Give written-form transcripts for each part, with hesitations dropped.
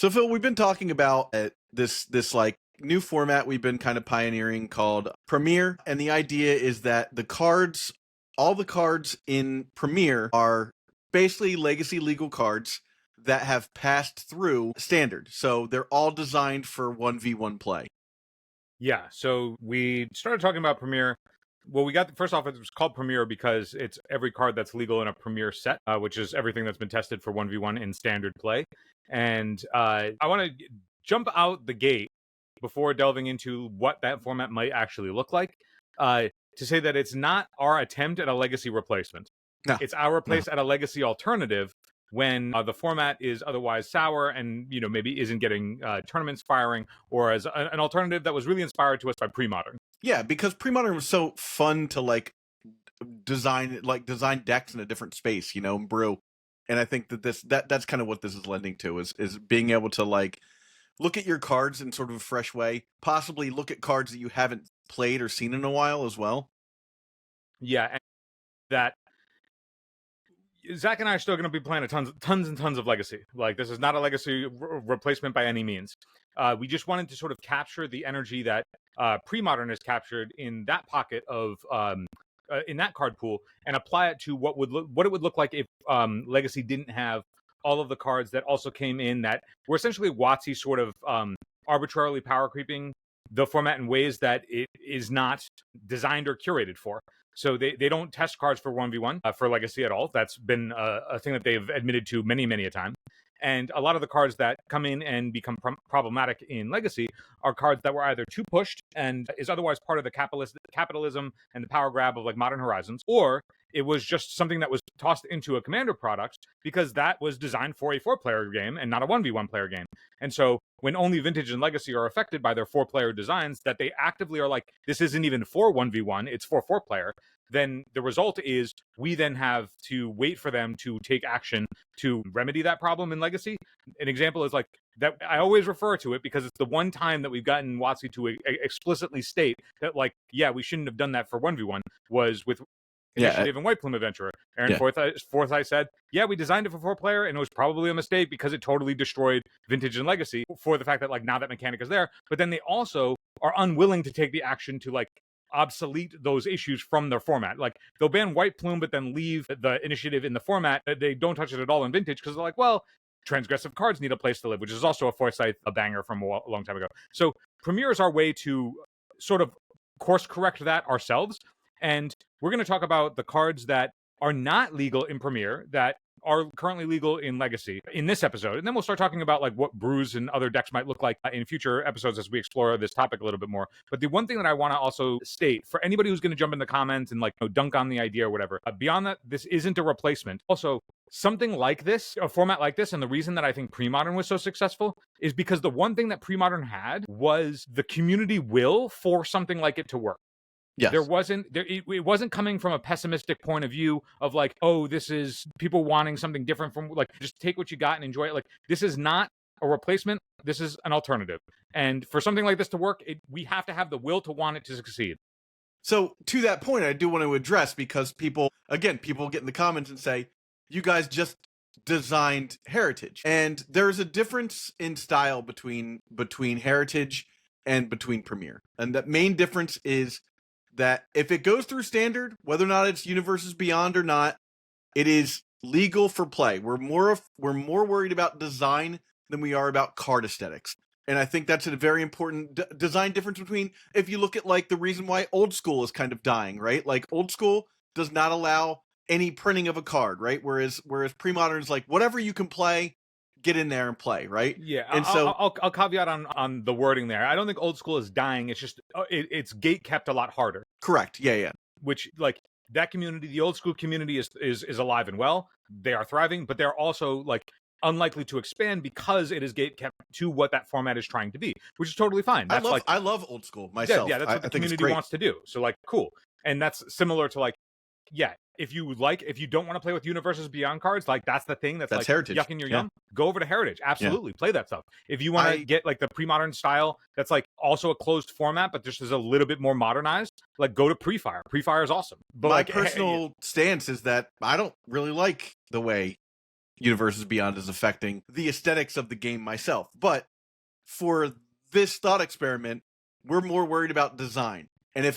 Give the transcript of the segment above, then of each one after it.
So Phil, we've been talking about this like new format we've been kind of pioneering called Premier, and the idea is that all the cards in Premier are basically legacy legal cards that have passed through standard. So they're all designed for 1v1 play. Yeah, so we started talking about Premier. Well, first off, it was called Premier because it's every card that's legal in a Premier set, which is everything that's been tested for 1v1 in standard play. And I want to jump out the gate before delving into what that format might actually look like, to say that it's not our attempt at a legacy replacement. No. It's our place at a legacy alternative when the format is otherwise sour and maybe isn't getting tournaments firing, or as an alternative that was really inspired to us by pre-modern. Yeah, because pre-modern was so fun to design decks in a different space, and brew. And I think that that's kind of what this is lending to is being able to look at your cards in sort of a fresh way, possibly look at cards that you haven't played or seen in a while as well. Yeah, and that Zach and I are still going to be playing tons and tons of Legacy. This is not a Legacy replacement by any means. We just wanted to sort of capture the energy that pre-modern has captured in that pocket of in that card pool, and apply it to what it would look like if Legacy didn't have all of the cards that also came in that were essentially WotC sort of arbitrarily power creeping the format in ways that it is not designed or curated for. So they don't test cards for 1v1 for Legacy at all. That's been a thing that they've admitted to many, many a time. And a lot of the cards that come in and become problematic in Legacy are cards that were either too pushed and is otherwise part of the capitalism and the power grab of Modern Horizons, or it was just something that was tossed into a Commander product because that was designed for a 4-player game and not a 1v1 player game. And so when only Vintage and Legacy are affected by their 4-player designs, that they actively are like, this isn't even for 1v1, it's for 4-player, then the result is we then have to wait for them to take action to remedy that problem in Legacy. An example is that I always refer to it because it's the one time that we've gotten WotC to explicitly state that we shouldn't have done that for 1v1 was with Initiative and White Plume Adventurer. Aaron Forsyth said, we designed it for 4-player and it was probably a mistake because it totally destroyed Vintage and Legacy for the fact that now that mechanic is there. But then they also are unwilling to take the action to obsolete those issues from their format. They'll ban White Plume but then leave the initiative in the format. They don't touch it at all in Vintage because they're transgressive cards need a place to live, which is also a Forsyth a banger from a long time ago. So Premier is our way to sort of course correct that ourselves. And we're going to talk about the cards that are not legal in Premier that are currently legal in Legacy in this episode. And then we'll start talking about what brews and other decks might look like in future episodes as we explore this topic a little bit more. But the one thing that I want to also state for anybody who's going to jump in the comments and dunk on the idea or whatever, beyond that, this isn't a replacement. Also, something like this, a format like this, and the reason that I think pre-modern was so successful is because the one thing that pre-modern had was the community will for something like it to work. Yes. It wasn't coming from a pessimistic point of view of this is people wanting something different from just take what you got and enjoy it. This is not a replacement. This is an alternative. And for something like this to work, we have to have the will to want it to succeed. So to that point, I do want to address because people get in the comments and say, you guys just designed Heritage. And there's a difference in style between Heritage and between Premier. And that main difference is that if it goes through standard, whether or not it's Universes Beyond or not, it is legal for play. We're more worried about design than we are about card aesthetics. And I think that's a very important design difference between, if you look at the reason why Old School is kind of dying, right? Old School does not allow any printing of a card, right? Whereas pre-modern is whatever you can play, get in there and play, right? Yeah, and I'll caveat on the wording there. I don't think Old School is dying. It's just it's gate kept a lot harder. Correct. Yeah. Which that community, the Old School community is alive and well. They are thriving, but they're also unlikely to expand because it is gate kept to what that format is trying to be, which is totally fine. That's I love Old School myself. Yeah, that's what the community wants to do. So cool, and that's similar to if you don't want to play with Universes Beyond cards, that's the thing that's Heritage. Yucking your yum, go over to Heritage. Absolutely, play that stuff. If you want to get the pre-modern style that's also a closed format, but just is a little bit more modernized, go to Pre-Fire. Pre-Fire is awesome. But my personal stance is that I don't really like the way Universes Beyond is affecting the aesthetics of the game myself. But for this thought experiment, we're more worried about design. And if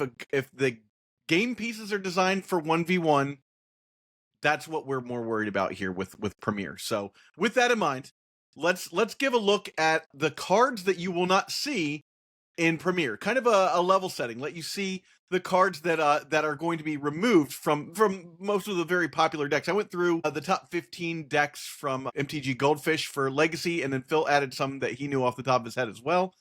the game pieces are designed for 1v1, that's what we're more worried about here with Premiere. So with that in mind, let's give a look at the cards that you will not see in Premiere. Kind of a level setting. Let you see the cards that are going to be removed from most of the very popular decks. I went through the top 15 decks from MTG Goldfish for Legacy, and then Phil added some that he knew off the top of his head as well.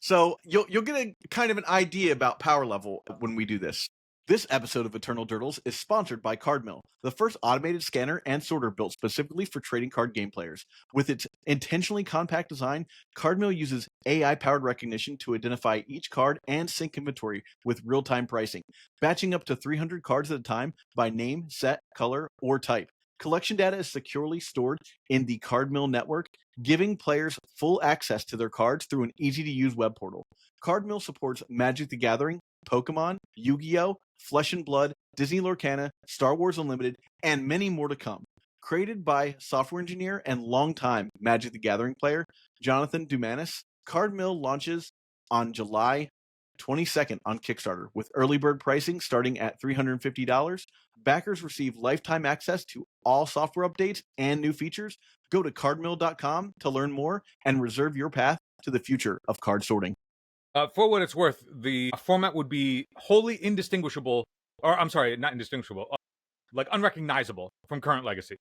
So you'll get a kind of an idea about power level when we do this. This episode of Eternal Durdles is sponsored by CardMill, the first automated scanner and sorter built specifically for trading card game players. With its intentionally compact design, CardMill uses AI-powered recognition to identify each card and sync inventory with real-time pricing, batching up to 300 cards at a time by name, set, color, or type. Collection data is securely stored in the CardMill network, giving players full access to their cards through an easy-to-use web portal. CardMill supports Magic the Gathering, Pokemon, Yu-Gi-Oh!, Flesh and Blood, Disney Lorcana, Star Wars Unlimited, and many more to come. Created by software engineer and longtime Magic the Gathering player Jonathan Dumanis, CardMill launches on July 22nd on Kickstarter with early bird pricing starting at $350. Backers receive lifetime access to all software updates and new features. Go to cardmill.com to learn more and reserve your path to the future of card sorting. For what it's worth, the format would be wholly indistinguishable, or I'm sorry, not indistinguishable, like unrecognizable from current Legacy.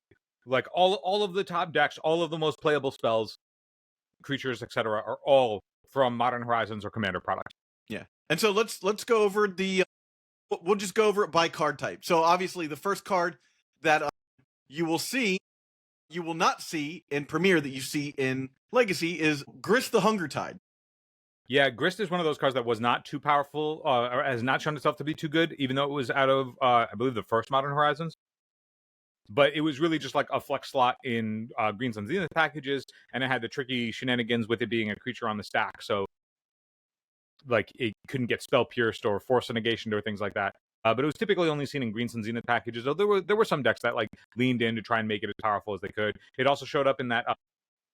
Like all of the top decks, all of the most playable spells, creatures, etc., are all from Modern Horizons or Commander product. Yeah, and so let's go over the. We'll just go over it by card type. So obviously, the first card that you will not see in Premiere that you see in Legacy is Grist the Hunger Tide. Yeah, Grist is one of those cards that was not too powerful, or has not shown itself to be too good, even though it was out of, I believe, the first Modern Horizons. But it was really just like a flex slot in Green Sun Zenith packages, and it had the tricky shenanigans with it being a creature on the stack, so like it couldn't get spell pierced or force a negation or things like that. But it was typically only seen in Green Sun Zenith packages, though there were some decks that like leaned in to try and make it as powerful as they could. It also showed up in that,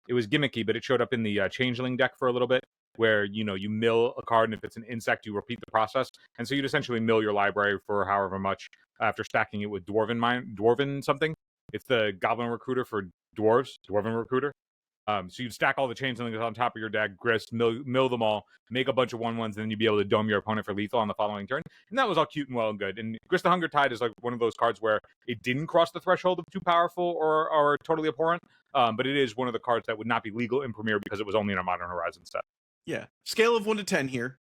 it was gimmicky, but it showed up in the Changeling deck for a little bit, where you mill a card, and if it's an insect, you repeat the process, and so you'd essentially mill your library for however much after stacking it with Dwarven something. It's the Goblin Recruiter for dwarves, Dwarven Recruiter. So you'd stack all the changelings on top of your deck, Grist, mill them all, make a bunch of 1/1s, and then you'd be able to dome your opponent for lethal on the following turn. And that was all cute and well and good. And Grist the Hunger Tide is like one of those cards where it didn't cross the threshold of too powerful or totally abhorrent, but it is one of the cards that would not be legal in Premiere because it was only in a Modern Horizon set. Yeah. Scale of 1 to 10 here.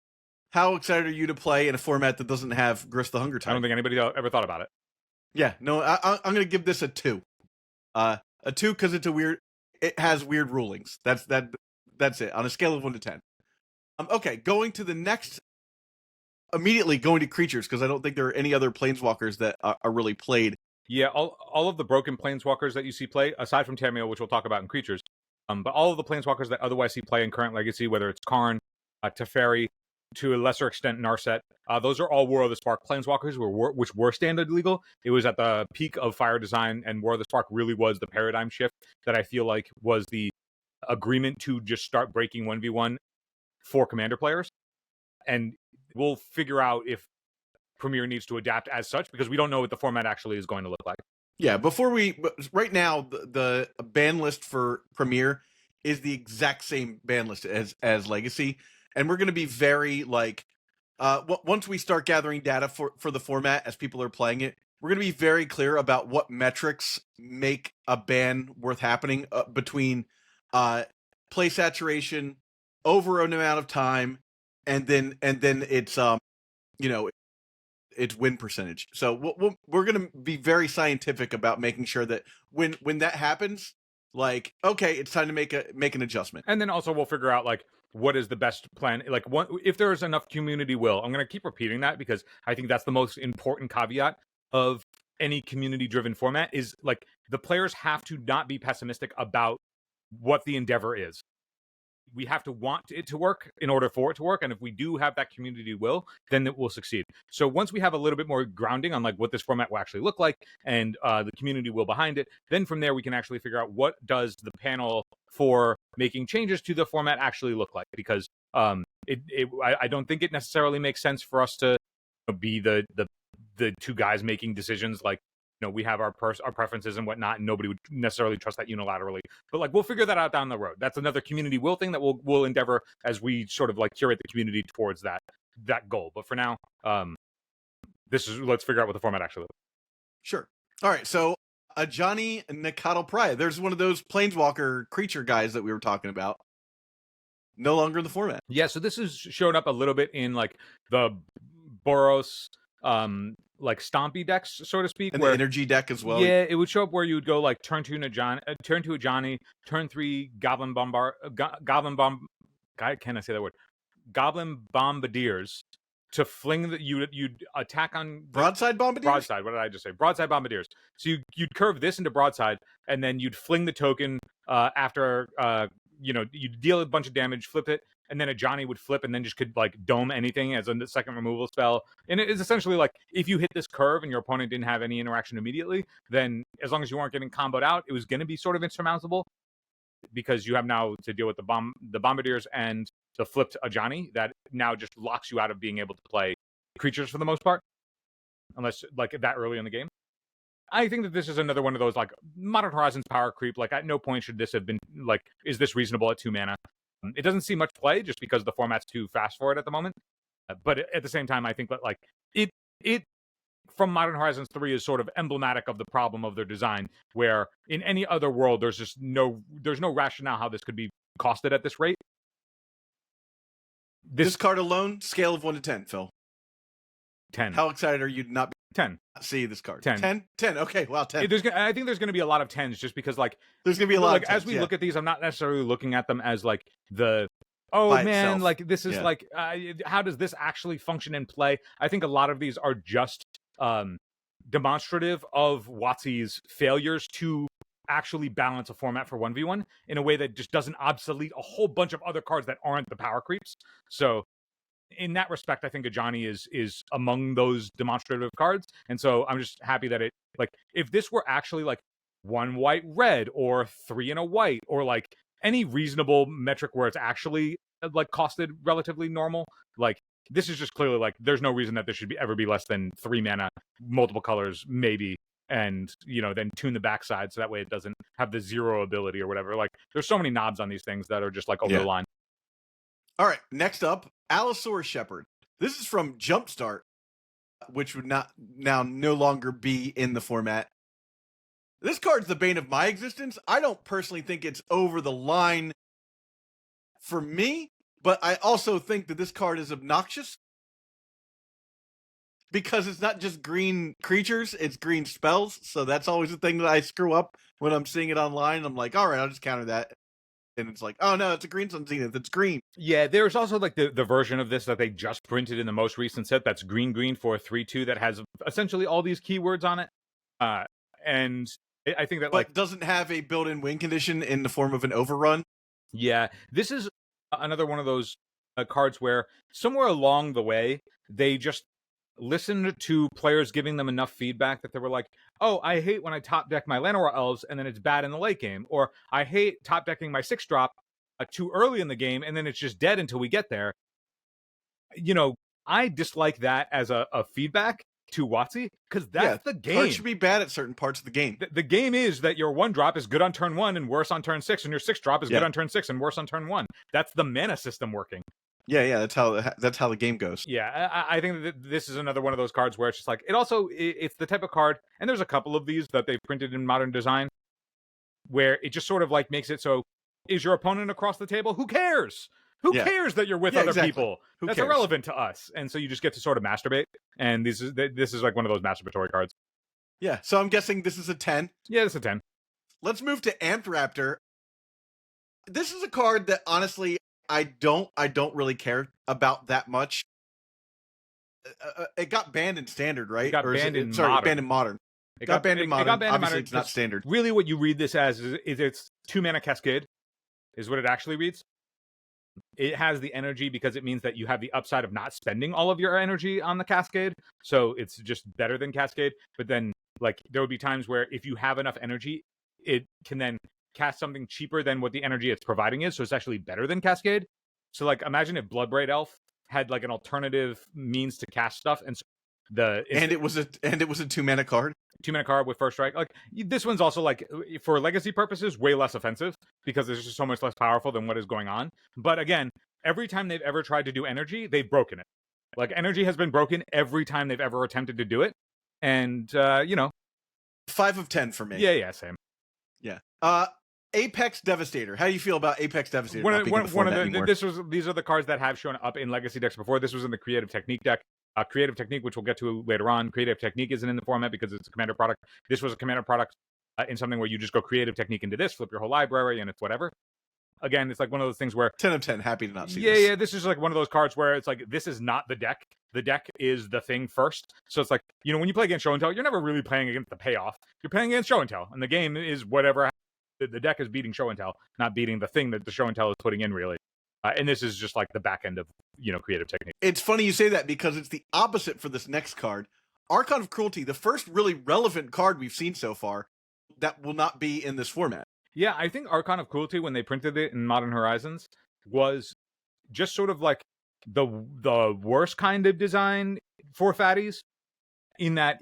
How excited are you to play in a format that doesn't have Grist the Hunger Tide? I don't think anybody ever thought about it. Yeah, no, I'm going to give this a 2. A 2 because it has weird rulings. That's it on a scale of 1 to 10. Okay, going to the next. Immediately going to creatures because I don't think there are any other planeswalkers that are really played. Yeah, all of the broken planeswalkers that you see play, aside from Tameo, which we'll talk about in creatures, but all of the planeswalkers that otherwise see play in current Legacy, whether it's Karn, Teferi, to a lesser extent Narset, those are all War of the Spark planeswalkers which were standard legal. It was at the peak of Fire Design, and War of the Spark really was the paradigm shift that I feel like was the agreement to just start breaking 1v1 for Commander players. And we'll figure out if Premiere needs to adapt as such, because we don't know what the format actually is going to look like. Yeah, right now, the ban list for Premiere is the exact same ban list as Legacy. And we're going to be very, like, once we start gathering data for the format as people are playing it, we're going to be very clear about what metrics make a ban worth happening between play saturation, over an amount of time, and then it's its win percentage. So we're going to be very scientific about making sure that when that happens, like, okay, it's time to make an adjustment. And then also we'll figure out like what is the best plan. Like, if there's enough community will, I'm going to keep repeating that because I think that's the most important caveat of any community-driven format is like the players have to not be pessimistic about what the endeavor is. we have to want it to work in order for it to work. And if we do have that community will, then it will succeed. So once we have a little bit more grounding on like what this format will actually look like and the community will behind it, then from there we can actually figure out what does the panel for making changes to the format actually look like. Because I don't think it necessarily makes sense for us to be the two guys making decisions. Like, we have our preferences and whatnot, and nobody would necessarily trust that unilaterally. But like, we'll figure that out down the road. That's another community will thing that we'll endeavor as we sort of like curate the community towards that goal. But for now, let's figure out what the format actually looks. Sure. All right. So Ajani Nakatl Praya. There's one of those planeswalker creature guys that we were talking about. No longer in the format. Yeah. So this has showed up a little bit in like the Boros, like stompy decks, so to speak, and the energy deck as well. Yeah, it would show up where you would go like turn 2 Ajani, turn 3 Goblin Bombardiers to fling that you'd attack on Broadside Bombardiers. Broadside. What did I just say? Broadside Bombardiers. So you'd curve this into Broadside, and then you'd fling the token after you'd deal a bunch of damage, flip it, and then a Johnny would flip and then just could like dome anything as a second removal spell. And it is essentially like if you hit this curve and your opponent didn't have any interaction immediately, then as long as you weren't getting comboed out, it was going to be sort of insurmountable because you have now to deal with the Bombardiers and the flipped Ajani that now just locks you out of being able to play creatures for the most part, unless like that early in the game. I think that this is another one of those like Modern Horizons power creep. Like at no point should this have been like, is this reasonable at 2 mana? It doesn't see much play just because the format's too fast for it at the moment. But at the same time, I think that like it from Modern Horizons 3 is sort of emblematic of the problem of their design, where in any other world there's just no rationale how this could be costed at this rate. This card alone, scale of 1 to 10, Phil. 10. How excited are you to not 10. See this card? 10. 10. Okay, wow, 10. I think there's going to be a lot of 10s just because like there's going to be a lot like of 10s, as we look at these, I'm not necessarily looking at them as like the By man itself. like this is like how does this actually function in play? I think a lot of these are just demonstrative of WotC's failures to actually balance a format for 1v1 in a way that just doesn't obsolete a whole bunch of other cards that aren't the power creeps. So in that respect, I think Ajani is among those demonstrative cards. And so I'm just happy that it, like, if this were actually like 1 white red or 3 and a white or like any reasonable metric where it's actually like costed relatively normal, like this is just clearly like there's no reason that this should ever be less than 3 mana, multiple colors maybe, and then tune the backside so that way it doesn't have the 0 ability or whatever. Like there's so many knobs on these things that are just like over the line. All right, next up, Allosaurus Shepherd. This is from Jumpstart, which would no longer be in the format. This card's the bane of my existence. I don't personally think it's over the line for me, but I also think that this card is obnoxious because it's not just green creatures, it's green spells. So that's always the thing that I screw up when I'm seeing it online. I'm like, all right, I'll just counter that. And it's like, oh no, it's a Green Sun Zenith. It's green. Yeah, there's also like the version of this that they just printed in the most recent set that's green for a 3/2 that has essentially all these keywords on it. And I think that but doesn't have a built-in win condition in the form of an overrun. Yeah, this is another one of those cards where somewhere along the way they just listened to players giving them enough feedback that they were like, oh, I hate when I top deck my Llanowar Elves and then it's bad in the late game, or I hate top decking my 6-drop too early in the game and then it's just dead until we get there. I dislike that as a feedback to WotC because that's the game. Cards should be bad at certain parts of the game. The game is that your 1-drop is good on turn 1 and worse on turn 6, and your 6-drop is good on turn 6 and worse on turn 1. That's the mana system working. Yeah, that's how the game goes. Yeah, I think that this is another one of those cards where it's just like it's the type of card, and there's a couple of these that they've printed in Modern Design, where it just sort of like makes it so: is your opponent across the table? Who cares? Who cares that you're with other people? That's irrelevant to us, and so you just get to sort of masturbate. And this is like one of those masturbatory cards. Yeah, so I'm guessing this is a 10. Yeah, it's a 10. Let's move to Amped Raptor. This is a card that honestly I don't really care about that much. It got banned in Standard, right? It got banned in Modern. It got banned in Modern. Obviously, it's not Standard. Really, what you read this as is it's 2 mana Cascade, is what it actually reads. it has the energy because it means that you have the upside of not spending all of your energy on the Cascade. So it's just better than Cascade. But then, like, there would be times where if you have enough energy, it can then cast something cheaper than what the energy it's providing is. So it's actually better than Cascade. So, like, imagine if Bloodbraid Elf had like an alternative means to cast stuff, and so it was a 2-mana card. 2-mana card with first strike. Like, this one's also, like, for legacy purposes, way less offensive because it's just so much less powerful than what is going on. But again, every time they've ever tried to do energy, they've broken it. Like, energy has been broken every time they've ever attempted to do it. And 5 of 10 for me. Yeah, same. Yeah. Apex Devastator. How do you feel about Apex Devastator? These are the cards that have shown up in legacy decks before. This was in the Creative Technique deck. Creative Technique, which we'll get to later on. Creative Technique isn't in the format because it's a commander product. This was a commander product in something where you just go Creative Technique into this, flip your whole library, and it's whatever. Again, it's like one of those things where 10 of 10. Happy to not see this. Yeah. This is like one of those cards where it's like, this is not the deck. The deck is the thing first. So it's like, when you play against Show and Tell, you're never really playing against the payoff. You're playing against Show and Tell, and the game is whatever. The deck is beating Show and Tell, not beating the thing that the Show and Tell is putting in, really. And this is just like the back end of, Creative Technique. It's funny you say that because it's the opposite for this next card. Archon of Cruelty, the first really relevant card we've seen so far that will not be in this format. Yeah, I think Archon of Cruelty, when they printed it in Modern Horizons, was just sort of like the worst kind of design for fatties, in that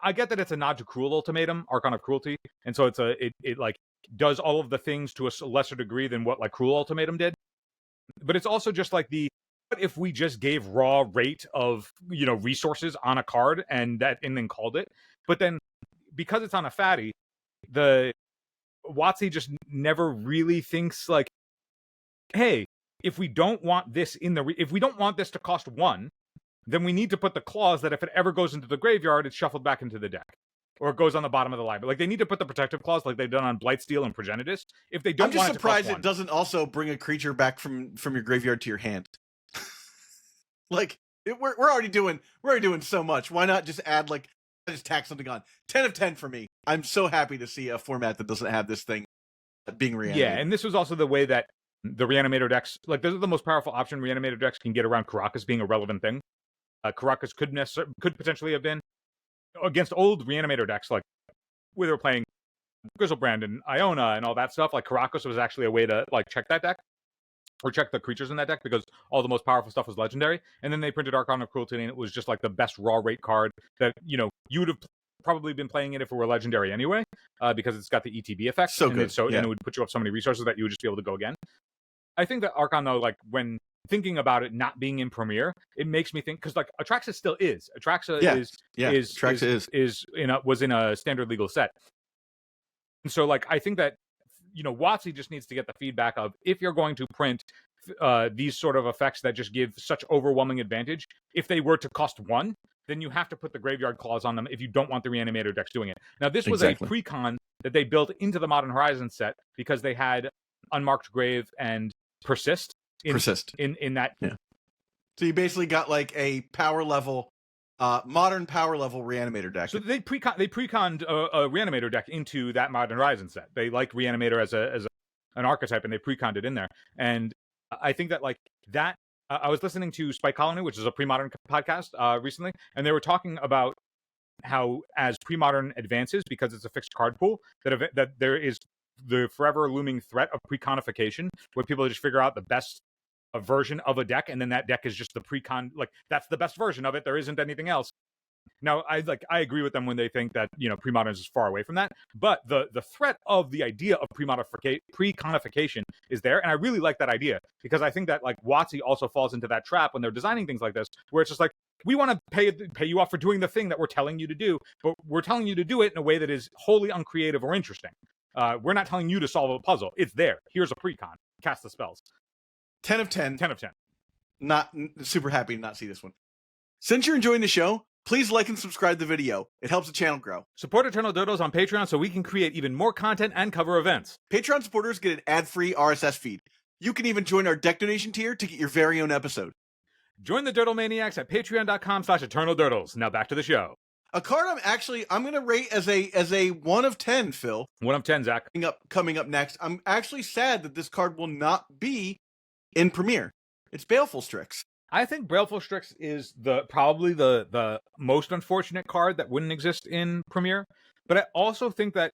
I get that it's a nod to Cruel Ultimatum, Archon of Cruelty, and so it like does all of the things to a lesser degree than what like Cruel Ultimatum did. But it's also just like what if we just gave raw rate of resources on a card and then called it? But then because it's on a fatty, the WotC just never really thinks like, hey, if we don't want this if we don't want this to cost 1, then we need to put the clause that if it ever goes into the graveyard, it's shuffled back into the deck. Or it goes on the bottom of the library. Like, they need to put the protective clause like they've done on Blightsteel and Progenitus. If they don't, I'm just surprised it doesn't also bring a creature back from your graveyard to your hand. Like, we're already doing so much. Why not just add just tack something on? 10 of 10 for me. I'm so happy to see a format that doesn't have this thing being reanimated. Yeah, and this was also the way that the Reanimator decks, like, this is the most powerful option Reanimator decks can get around Karakas being a relevant thing. Karakas could potentially have been against old Reanimator decks, like where they were playing Grizzlebrand and Iona and all that stuff. Like, Karakas was actually a way to like check that deck, or check the creatures in that deck, because all the most powerful stuff was legendary. And then they printed Archon of Cruelty, and it was just like the best raw rate card that you would have probably been playing it if it were legendary anyway, because it's got the ETB effect. So good. And it would put you up so many resources that you would just be able to go again. I think that Archon, though, like, when thinking about it not being in Premiere, it makes me think, because like Atraxa still is. Atraxa was in a standard legal set. And so like I think that WotC just needs to get the feedback of, if you're going to print these sort of effects that just give such overwhelming advantage, if they were to cost 1, then you have to put the graveyard clause on them if you don't want the Reanimator decks doing it. Now, this was a precon that they built into the Modern Horizons set because they had Unmarked Grave and Persist in that. Yeah. So you basically got like a power level, modern power level Reanimator deck. So they preconned a Reanimator deck into that Modern Horizon set. They like Reanimator as an archetype, and they preconned it in there. And I think that like that. I was listening to Spike Colony, which is a pre-modern podcast, recently, and they were talking about how, as pre-modern advances, because it's a fixed card pool, that there is the forever looming threat of preconification, where people just figure out the best version of a deck, and then that deck is just the precon, like that's the best version of it. There isn't anything else. Now, I agree with them when they think that pre-modern is far away from that, but the threat of the idea of preconification is there, and I really like that idea, because I think that like WotC also falls into that trap when they're designing things like this, where it's just like, we want to pay you off for doing the thing that we're telling you to do, but we're telling you to do it in a way that is wholly uncreative or interesting. We're not telling you to solve a puzzle. It's there. Here's a precon. Cast the spells. 10 of 10. 10 of 10. Not super happy to not see this one. Since you're enjoying the show, please like and subscribe to the video. It helps the channel grow. Support Eternal Dodos on Patreon so we can create even more content and cover events. Patreon supporters get an ad-free RSS feed. You can even join our deck donation tier to get your very own episode. Join the Doodle Maniacs at patreon.com/eternaldoodles. Now back to the show. A card I'm going to rate as a 1 of 10, Phil. 1 of 10, Zach. Coming up next. I'm actually sad that this card will not be in Premier. It's Baleful Strix. I think Baleful Strix is probably the most unfortunate card that wouldn't exist in Premier. But I also think that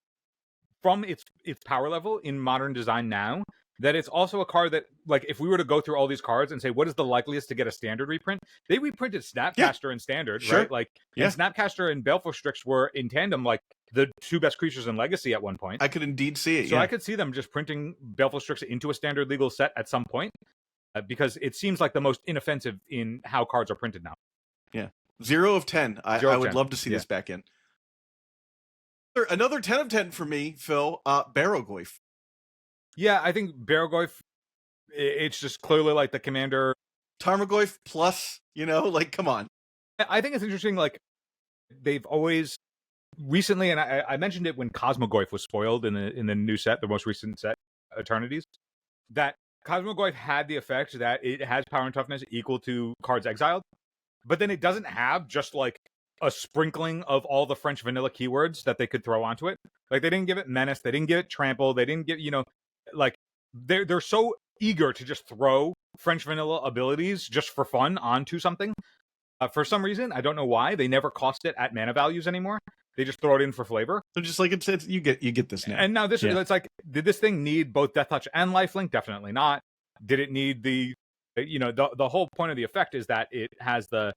from its power level in Modern Design now, that it's also a card that, like, if we were to go through all these cards and say what is the likeliest to get a standard reprint, they reprinted Snapcaster in standard, right? Like, and Snapcaster and Baleful Strix were in tandem, like the two best creatures in Legacy at one point. I could indeed see it. So I could see them just printing Baleful Strix into a standard legal set at some point, because it seems like the most inoffensive in how cards are printed now. Yeah, 0 of 10. I would love to see this back in. Another 10 of 10 for me, Phil. Barrogoyf. Yeah, I think Barrogoyf, it's just clearly like the commander. Tarmogoyf plus, like, come on. I think it's interesting, like, they've always recently, and I mentioned it when Cosmogoyf was spoiled in the new set, the most recent set, Eternities, that Cosmogoyf had the effect that it has power and toughness equal to cards exiled, but then it doesn't have just, like, a sprinkling of all the French vanilla keywords that they could throw onto it. Like, they didn't give it Menace, they didn't give it Trample, they didn't give, like, they're so eager to just throw French vanilla abilities just for fun onto something. For some reason, I don't know why, they never cost it at mana values anymore. They just throw it in for flavor. They're just like, it's you get this now. And now this, it's like, did this thing need both Death Touch and Lifelink? Definitely not. Did it need the whole point of the effect is that it has the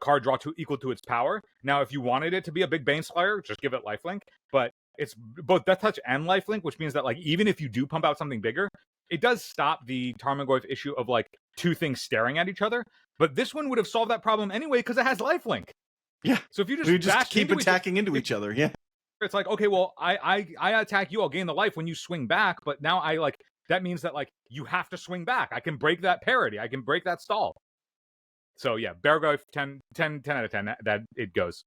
card draw equal to its power. Now, if you wanted it to be a big Baneslayer, just give it Lifelink. But it's both Death Touch and Lifelink, which means that, like, even if you do pump out something bigger, it does stop the Tarmogoyf issue of, like, two things staring at each other. But this one would have solved that problem anyway because it has Lifelink. Yeah. So if you just keep attacking into each other, it's like, okay, well, I attack you, I'll gain the life when you swing back, but now that means that, like, you have to swing back. I can break that parity. I can break that stall. So yeah, Barrogoyf 10 out of 10 that it goes.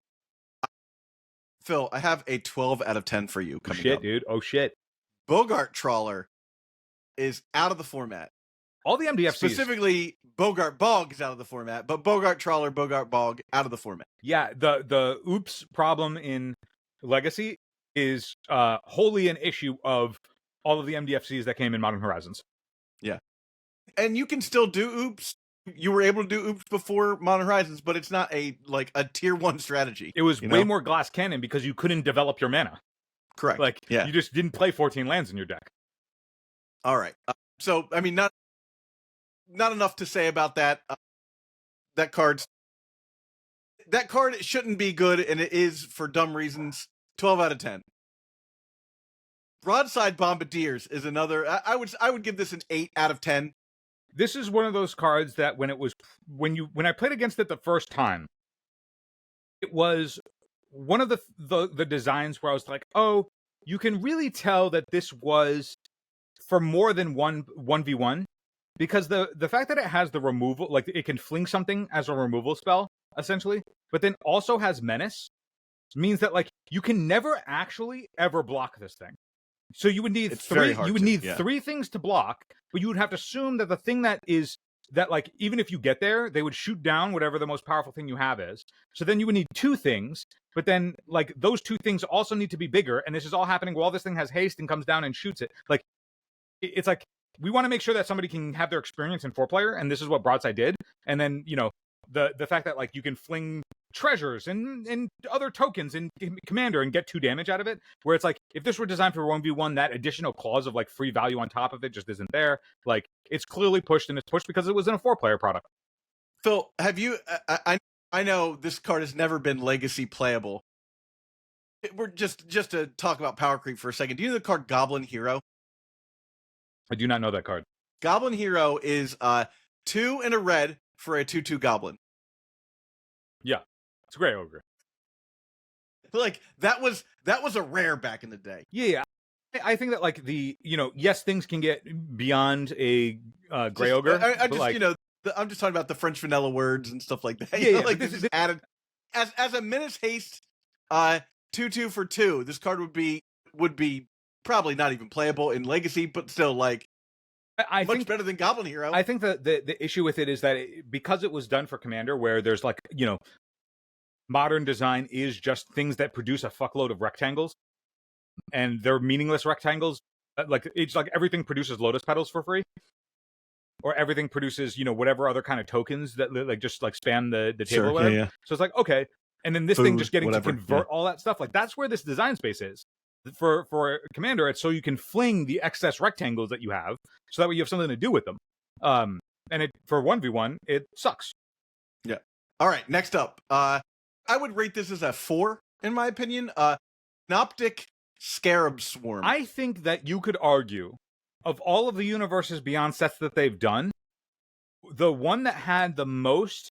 Phil, I have a 12 out of 10 for you coming up. Dude. Oh shit. Bogart Trawler is out of the format. All the MDFCs. Specifically, Bogart Bog is out of the format, but Bogart Trawler, Bogart Bog out of the format. Yeah, the oops problem in Legacy is wholly an issue of all of the MDFCs that came in Modern Horizons. Yeah. And you can still do oops. You were able to do oops before Modern Horizons, but it's not a tier 1 strategy. It was way more glass cannon because you couldn't develop your mana. Correct. Like, you just didn't play 14 lands in your deck. All right. So, I mean, not enough to say about that. That card shouldn't be good, and it is for dumb reasons. 12 out of 10. Broadside Bombardiers is another. I would give this an 8 out of 10. This is one of those cards that when I played against it the first time, it was one of the designs where I was like, oh, you can really tell that this was for more than 1v1, because the fact that it has the removal, like, it can fling something as a removal spell essentially, but then also has Menace, means that, like, you can never actually ever block this thing. So you would need three things to block, but you would have to assume that the thing that is that, like, even if you get there, they would shoot down whatever the most powerful thing you have is. So then you would need two things, but then, like, those two things also need to be bigger, and this is all happening while this thing has haste and comes down and shoots it. Like, it's like, we want to make sure that somebody can have their experience in 4-player, and this is what Broadside did. And then, the fact that, like, you can fling treasures and other tokens in Commander and get 2 damage out of it, where it's like, if this were designed for 1v1, that additional clause of, like, free value on top of it just isn't there. Like, it's clearly pushed, and it's pushed because it was in a 4-player product. Phil, have you I know this card has never been Legacy playable. We're just to talk about power creep for a second. Do you know the card Goblin Hero? I do not know that card. Goblin Hero is 2 and a red for a 2/2 goblin. Yeah. It's a Grey Ogre. Like, that was a rare back in the day. Yeah. I think that, like, yes, things can get beyond a Grey Ogre. I'm just talking about the French vanilla words and stuff like that. Yeah, like, this is added as a Menace haste 2/2 for 2. This card would be probably not even playable in Legacy, but still, like, I much better than Goblin Hero. I think that the issue with it is that because it was done for Commander, where there's, like, modern design is just things that produce a fuckload of rectangles, and they're meaningless rectangles. Like, it's like everything produces lotus petals for free. or everything produces, whatever other kind of tokens that like just like span the table Sure, or whatever. yeah. So it's like, okay. And then this thing Food, just getting whatever, to convert yeah. all that stuff. Like that's where this design space is. For Commander, it's so you can fling the excess rectangles that you have, so that way you have something to do with them. And for 1v1, it sucks. Yeah. All right, next up. I would rate this as a 4, in my opinion. Synoptic Scarab Swarm. I think that you could argue, of all of the Universes Beyond sets that they've done, the one that had the most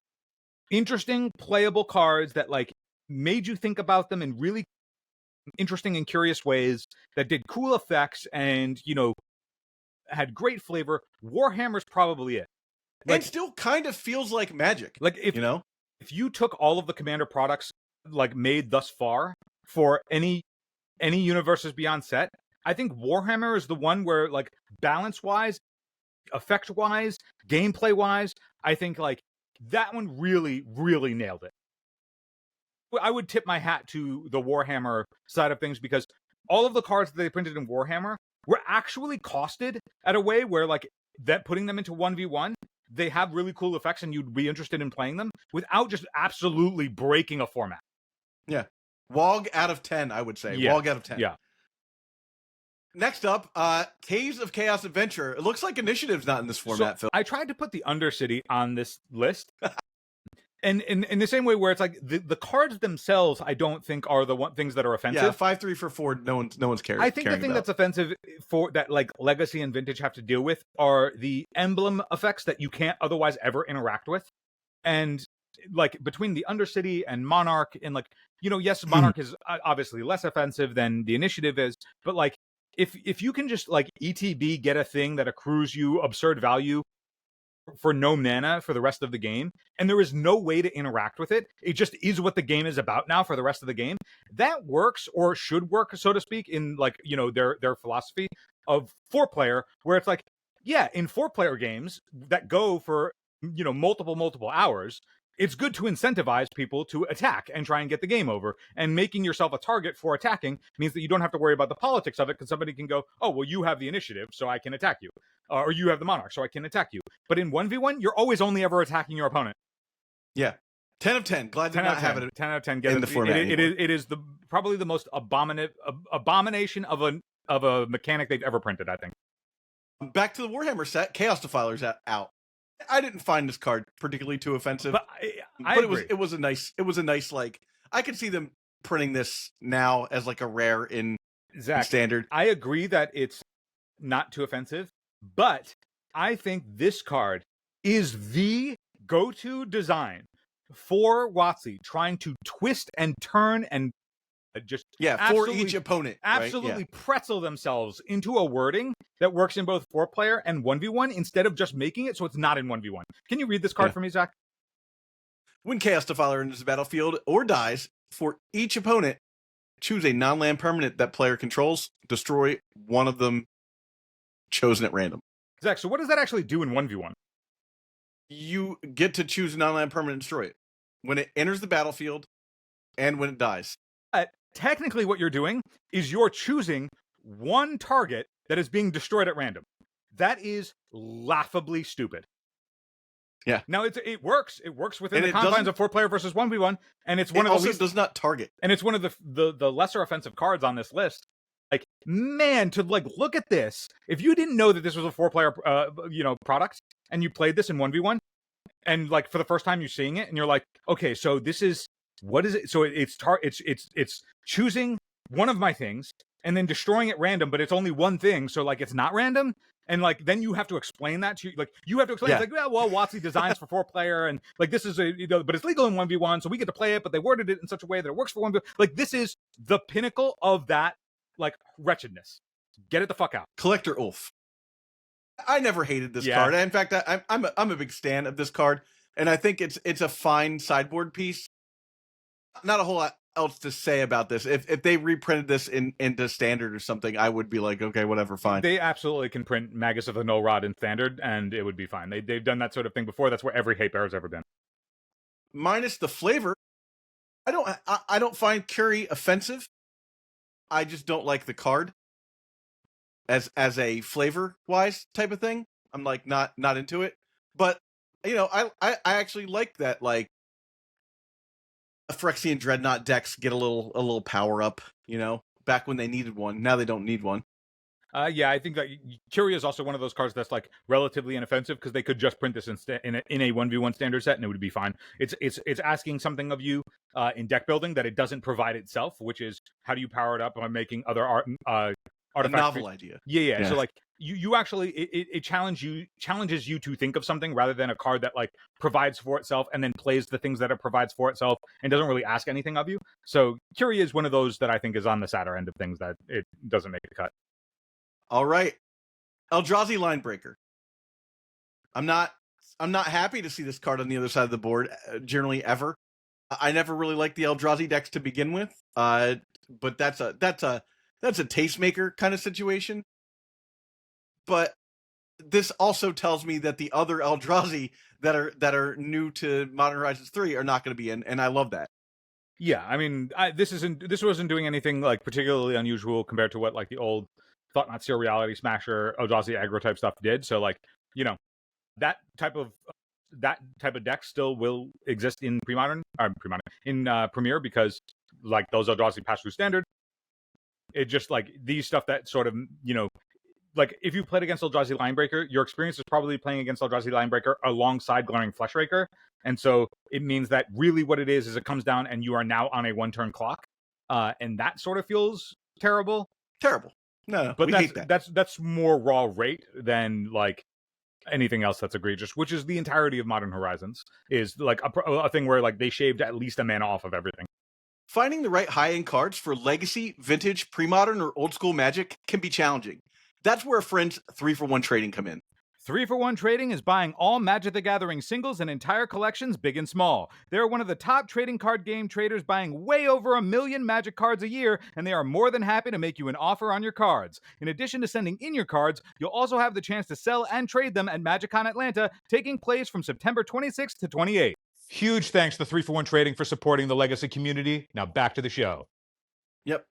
interesting playable cards that like made you think about them in really interesting and curious ways, that did cool effects and had great flavor, Warhammer's probably it. Like, and still kind of feels like Magic. Like if you took all of the Commander products like made thus far for any Universes Beyond set, I think Warhammer is the one where like balance wise, effect wise, gameplay wise, I think like that one really, really nailed it. I would tip my hat to the Warhammer side of things, because all of the cards that they printed in Warhammer were actually costed at a way where like that putting them into 1v1, they have really cool effects and you'd be interested in playing them without just absolutely breaking a format. Yeah. WOG out of 10, I would say. Yeah. WOG out of 10. Yeah. Next up, Caves of Chaos Adventure. It looks like Initiative's not in this format, So Phil. I tried to put the Undercity on this list. And in the same way where it's like the cards themselves, I don't think are the things that are offensive. Yeah, 5/3 for 4. No one's caring. I think the thing that's offensive for that like Legacy and Vintage have to deal with are the emblem effects that you can't otherwise ever interact with. And like between the Undercity and Monarch, and like yes, Monarch is obviously less offensive than the Initiative is, but like if you can just like ETB get a thing that accrues you absurd value for no mana for the rest of the game, and there is no way to interact with it, it just is what the game is about now for the rest of the game, that works, or should work, so to speak, in like their philosophy of 4-player, where it's like, yeah, in 4-player games that go for multiple hours, it's good to incentivize people to attack and try and get the game over. And making yourself a target for attacking means that you don't have to worry about the politics of it, because somebody can go, oh, well, you have the initiative, so I can attack you. Or you have the Monarch, so I can attack you. But in 1v1, you're always only ever attacking your opponent. Yeah. 10 of 10. Glad to not have it 10 out of 10. in the format. It is probably the most abomination of a mechanic they've ever printed, I think. Back to the Warhammer set, Chaos Defiler's out. I didn't find this card particularly too offensive, but agree. it was a nice like, I could see them printing this now as like a rare in Standard. I agree that it's not too offensive, but I think this card is the go-to design for WotC trying to twist and turn and just for each opponent, absolutely pretzel themselves into a wording that works in both 4-player and 1v1, instead of just making it so it's not in 1v1. Can you read this card for me, Zach? When Chaos Defiler enters the battlefield or dies, for each opponent, choose a non-land permanent that player controls. Destroy one of them chosen at random. Zach, so what does that actually do in 1v1? You get to choose a non-land permanent and destroy it when it enters the battlefield and when it dies. Technically, what you're doing is you're choosing one target that is being destroyed at random. That is laughably stupid. Yeah. Now it works. It works within the confines of 4-player versus 1v1, and it's one of the least, does not target. And it's one of the lesser offensive cards on this list. Like, man, to like look at this. If you didn't know that this was a 4-player product, and you played this in 1v1, and like for the first time you're seeing it, and you're like, okay, so this is. What is it? So it's choosing one of my things and then destroying it random, but it's only one thing, so like it's not random. And like then you have to explain that to you have to explain it's like, yeah, well, WotC designs for 4-player, and like this is but it's legal in 1v1, so we get to play it, but they worded it in such a way that it works for 1v1. Like this is the pinnacle of that like wretchedness. Get it the fuck out. Collector Ulf. I never hated this card. In fact, I'm a big stan of this card, and I think it's a fine sideboard piece. Not a whole lot else to say about this. If they reprinted this into Standard or something, I would be like, okay, whatever, fine. They absolutely can print Magus of the Null Rod in Standard, and it would be fine. They've done that sort of thing before. That's where every hate bear has ever been. Minus the flavor, I don't find Curie offensive. I just don't like the card as a flavor wise type of thing. I'm like not into it. But you know, I actually like that, like Phyrexian Dreadnought decks get a little power up, you know, back when they needed one. Now they don't need one. Yeah, I think that Curia is also one of those cards that's like relatively inoffensive because they could just print this in a 1v1 standard set and it would be fine. It's asking something of you in deck building that it doesn't provide itself, which is how do you power it up by making other artifacts? A novel idea. Yeah. So like you actually it challenges you to think of something rather than a card that like provides for itself and then plays the things that it provides for itself and doesn't really ask anything of you. So Curia is one of those that I think is on the sadder end of things that it doesn't make the cut. All right, Eldrazi Linebreaker. I'm not happy to see this card on the other side of the board. Generally, ever. I never really liked the Eldrazi decks to begin with. But that's a tastemaker kind of situation. But this also tells me that the other Eldrazi that are new to Modern Horizons 3 are not going to be in, and I love that. Yeah, I mean, this wasn't doing anything like particularly unusual compared to what like the old Thought Not Seer Reality Smasher Eldrazi aggro type stuff did. So like, you know, that type of deck still will exist in Premier because like those Eldrazi pass through standard. It just like these stuff that sort of, you know, like if you played against Eldrazi Linebreaker, your experience is probably playing against Eldrazi Linebreaker alongside Glaring Fleshraker. And so it means that really what it is it comes down and you are now on a 1-turn clock. And that sort of feels terrible. Terrible. No, but we hate that. That's more raw rate than like anything else that's egregious, which is the entirety of Modern Horizons is like a thing where like they shaved at least a mana off of everything. Finding the right high-end cards for legacy, vintage, pre-modern, or old-school Magic can be challenging. That's where Friends 3-for-1 trading come in. 3-for-1 trading is buying all Magic the Gathering singles and entire collections, big and small. They're one of the top trading card game traders, buying way over 1 million Magic cards a year, and they are more than happy to make you an offer on your cards. In addition to sending in your cards, you'll also have the chance to sell and trade them at MagicCon Atlanta, taking place from September 26th to 28th. Huge thanks to 3-for-1 Trading for supporting the Legacy community. Now back to the show. Yep.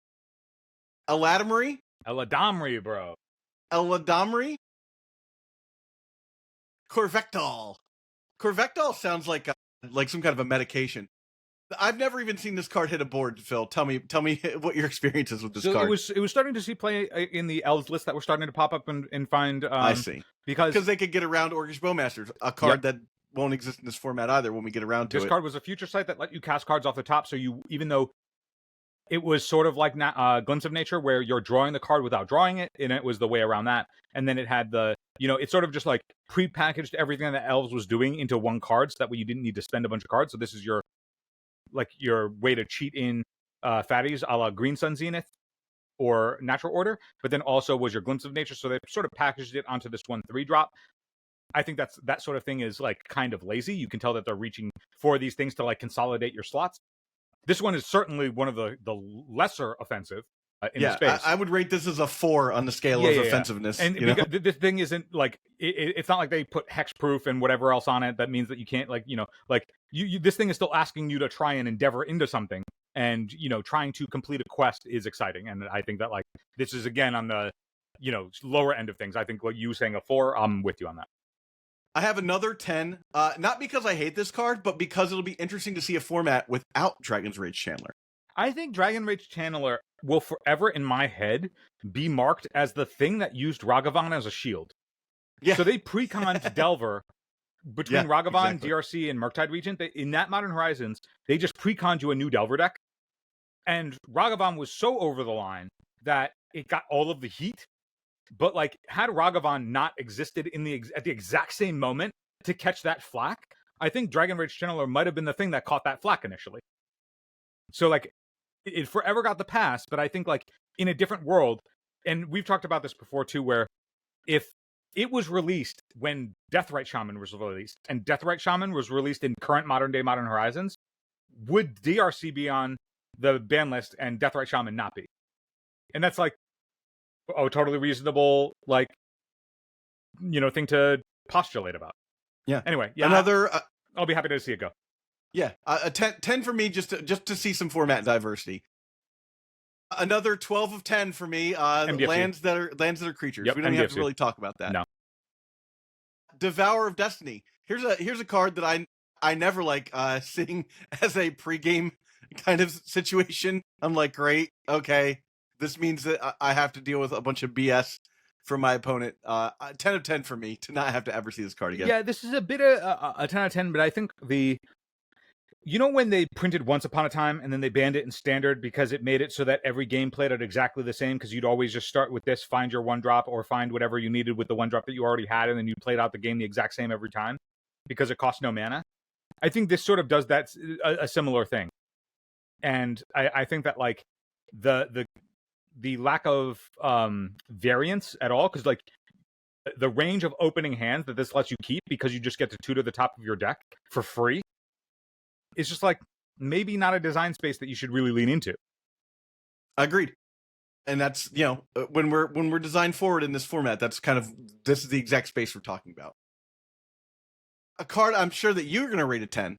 Eladamri, bro. Eladamri? Corvectol. Corvectol sounds like some kind of a medication. I've never even seen this card hit a board, Phil. Tell me what your experience is with this card. It was starting to see play in the Elves list that were starting to pop up and find. I see. Because they could get around Orcish Bowmasters, a card that won't exist in this format either when we get around to it. This card was a future sight that let you cast cards off the top, so you, even though it was sort of like Glimpse of Nature, where you're drawing the card without drawing it, and it was the way around that. And then it had the, you know, it sort of just like pre-packaged everything that Elves was doing into one card, so that way you didn't need to spend a bunch of cards. So this is your way to cheat in fatties a la Green Sun Zenith or Natural Order, but then also was your Glimpse of Nature. So they sort of packaged it onto this 1/3 drop. I think that sort of thing is like kind of lazy. You can tell that they're reaching for these things to like consolidate your slots. This one is certainly one of the lesser offensive in the space. I would rate this as a 4 on the scale of offensiveness. And because this thing isn't like it's not like they put hexproof and whatever else on it that means that you can't like, you know, like you this thing is still asking you to try and endeavor into something, and you know, trying to complete a quest is exciting. And I think that like this is again on the, you know, lower end of things. I think what you saying a 4, I'm with you on that. I have another 10, not because I hate this card, but because it'll be interesting to see a format without Dragon's Rage Channeler. I think Dragon Rage Channeler will forever, in my head, be marked as the thing that used Ragavan as a shield. Yeah. So they pre-conned Delver between Ragavan, exactly. DRC, and Murktide Regent. In that Modern Horizons, they just pre-conned you a new Delver deck. And Ragavan was so over the line that it got all of the heat. But like, had Ragavan not existed at the exact same moment to catch that flack, I think Dragon Rage Channeler might have been the thing that caught that flack initially. So like, it forever got the pass, but I think like in a different world, and we've talked about this before too, where if it was released when Deathrite Shaman was released, and Deathrite Shaman was released in current modern day Modern Horizons, would DRC be on the ban list and Deathrite Shaman not be? And that's like, oh, totally reasonable, like, you know, thing to postulate about. Yeah. Anyway, yeah. Another. I'll be happy to see it go. Yeah, a 10 for me, just to see some format diversity. Another 12 of 10 for me. Lands that are creatures. Yep, we don't MDFC. have to really talk about that. No. Devourer of Destiny. Here's a card that I never like seeing as a pregame kind of situation. I'm like, great, okay, this means that I have to deal with a bunch of BS from my opponent. 10 of 10 for me to not have to ever see this card again. Yeah, this is a bit of a 10 out of 10, but I think you know when they printed Once Upon a Time and then they banned it in Standard because it made it so that every game played out exactly the same, because you'd always just start with this, find your 1-drop, or find whatever you needed with the 1-drop that you already had, and then you played out the game the exact same every time because it costs no mana. I think this sort of does that, a similar thing. And I think that like the lack of variance at all, because like the range of opening hands that this lets you keep because you just get to tutor the top of your deck for free, it's just like maybe not a design space that you should really lean into. Agreed. And that's, when we're designed forward in this format, this is the exact space we're talking about. A card I'm sure that you're going to rate a 10.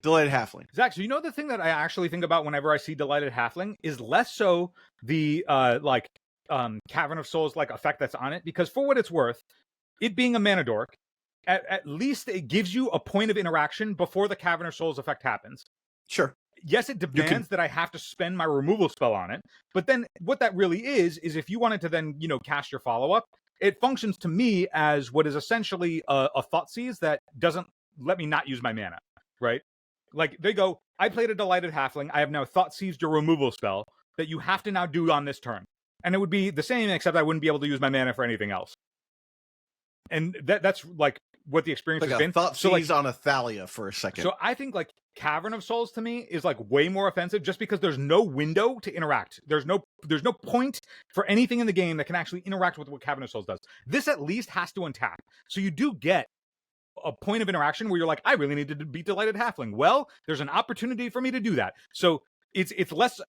Delighted Halfling. Zach, so you know the thing that I actually think about whenever I see Delighted Halfling is less so the Cavern of Souls like effect that's on it, because for what it's worth, it being a mana dork, at least it gives you a point of interaction before the Cavern of Souls effect happens. Sure. Yes, it demands that I have to spend my removal spell on it, but then what that really is if you wanted to then, cast your follow-up, it functions to me as what is essentially a Thought Seize that doesn't let me not use my mana, right? Like, they go, I played a Delighted Halfling, I have now Thought Seized your removal spell that you have to now do on this turn. And it would be the same, except I wouldn't be able to use my mana for anything else. And that's like what the experience like has been. Thought Seize on a Thalia for a second. So I think like Cavern of Souls to me is like way more offensive just because there's no window to interact. There's no point for anything in the game that can actually interact with what Cavern of Souls does. This at least has to untap. So you do get a point of interaction where you're like, I really need to beat Delighted Halfling. Well, there's an opportunity for me to do that. So it's less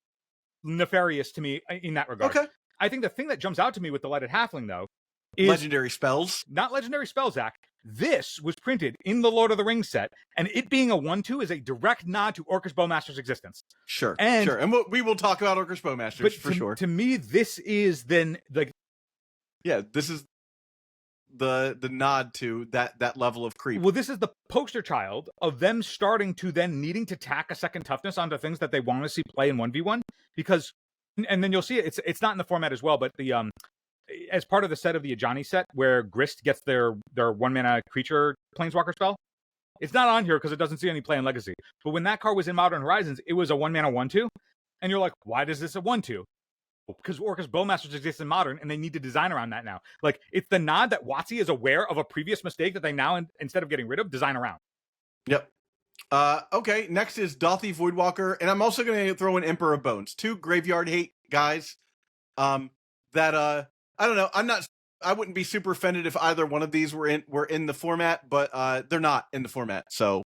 nefarious to me in that regard. Okay. I think the thing that jumps out to me with Delighted Halfling, though, is legendary spells. Not legendary spells, Zach. This was printed in the Lord of the Rings set, and it being a 1/2 is a direct nod to Orcish Bowmaster's existence. Sure. And we will talk about Orcish Bowmasters for sure. To me, this is then like, yeah, this is the nod to that level of creep. Well, this is the poster child of them starting to then needing to tack a second toughness onto things that they want to see play in 1v1, because, and then you'll see it's not in the format as well, but the as part of the set of the Ajani set where Grist gets their 1-mana creature planeswalker spell, it's not on here because it doesn't see any play in Legacy. But when that card was in Modern Horizons, it was a 1-mana 1/2, and you're like, why does this a 1/2? Because Orcish Bowmasters exist in Modern, and they need to design around that now. Like, it's the nod that WotC is aware of a previous mistake that they now, instead of getting rid of, design around. Yep. Okay, next is Dothy Voidwalker, and I'm also going to throw in Emperor of Bones. 2 graveyard hate guys. I don't know. I wouldn't be super offended if either one of these were in the format, but they're not in the format, so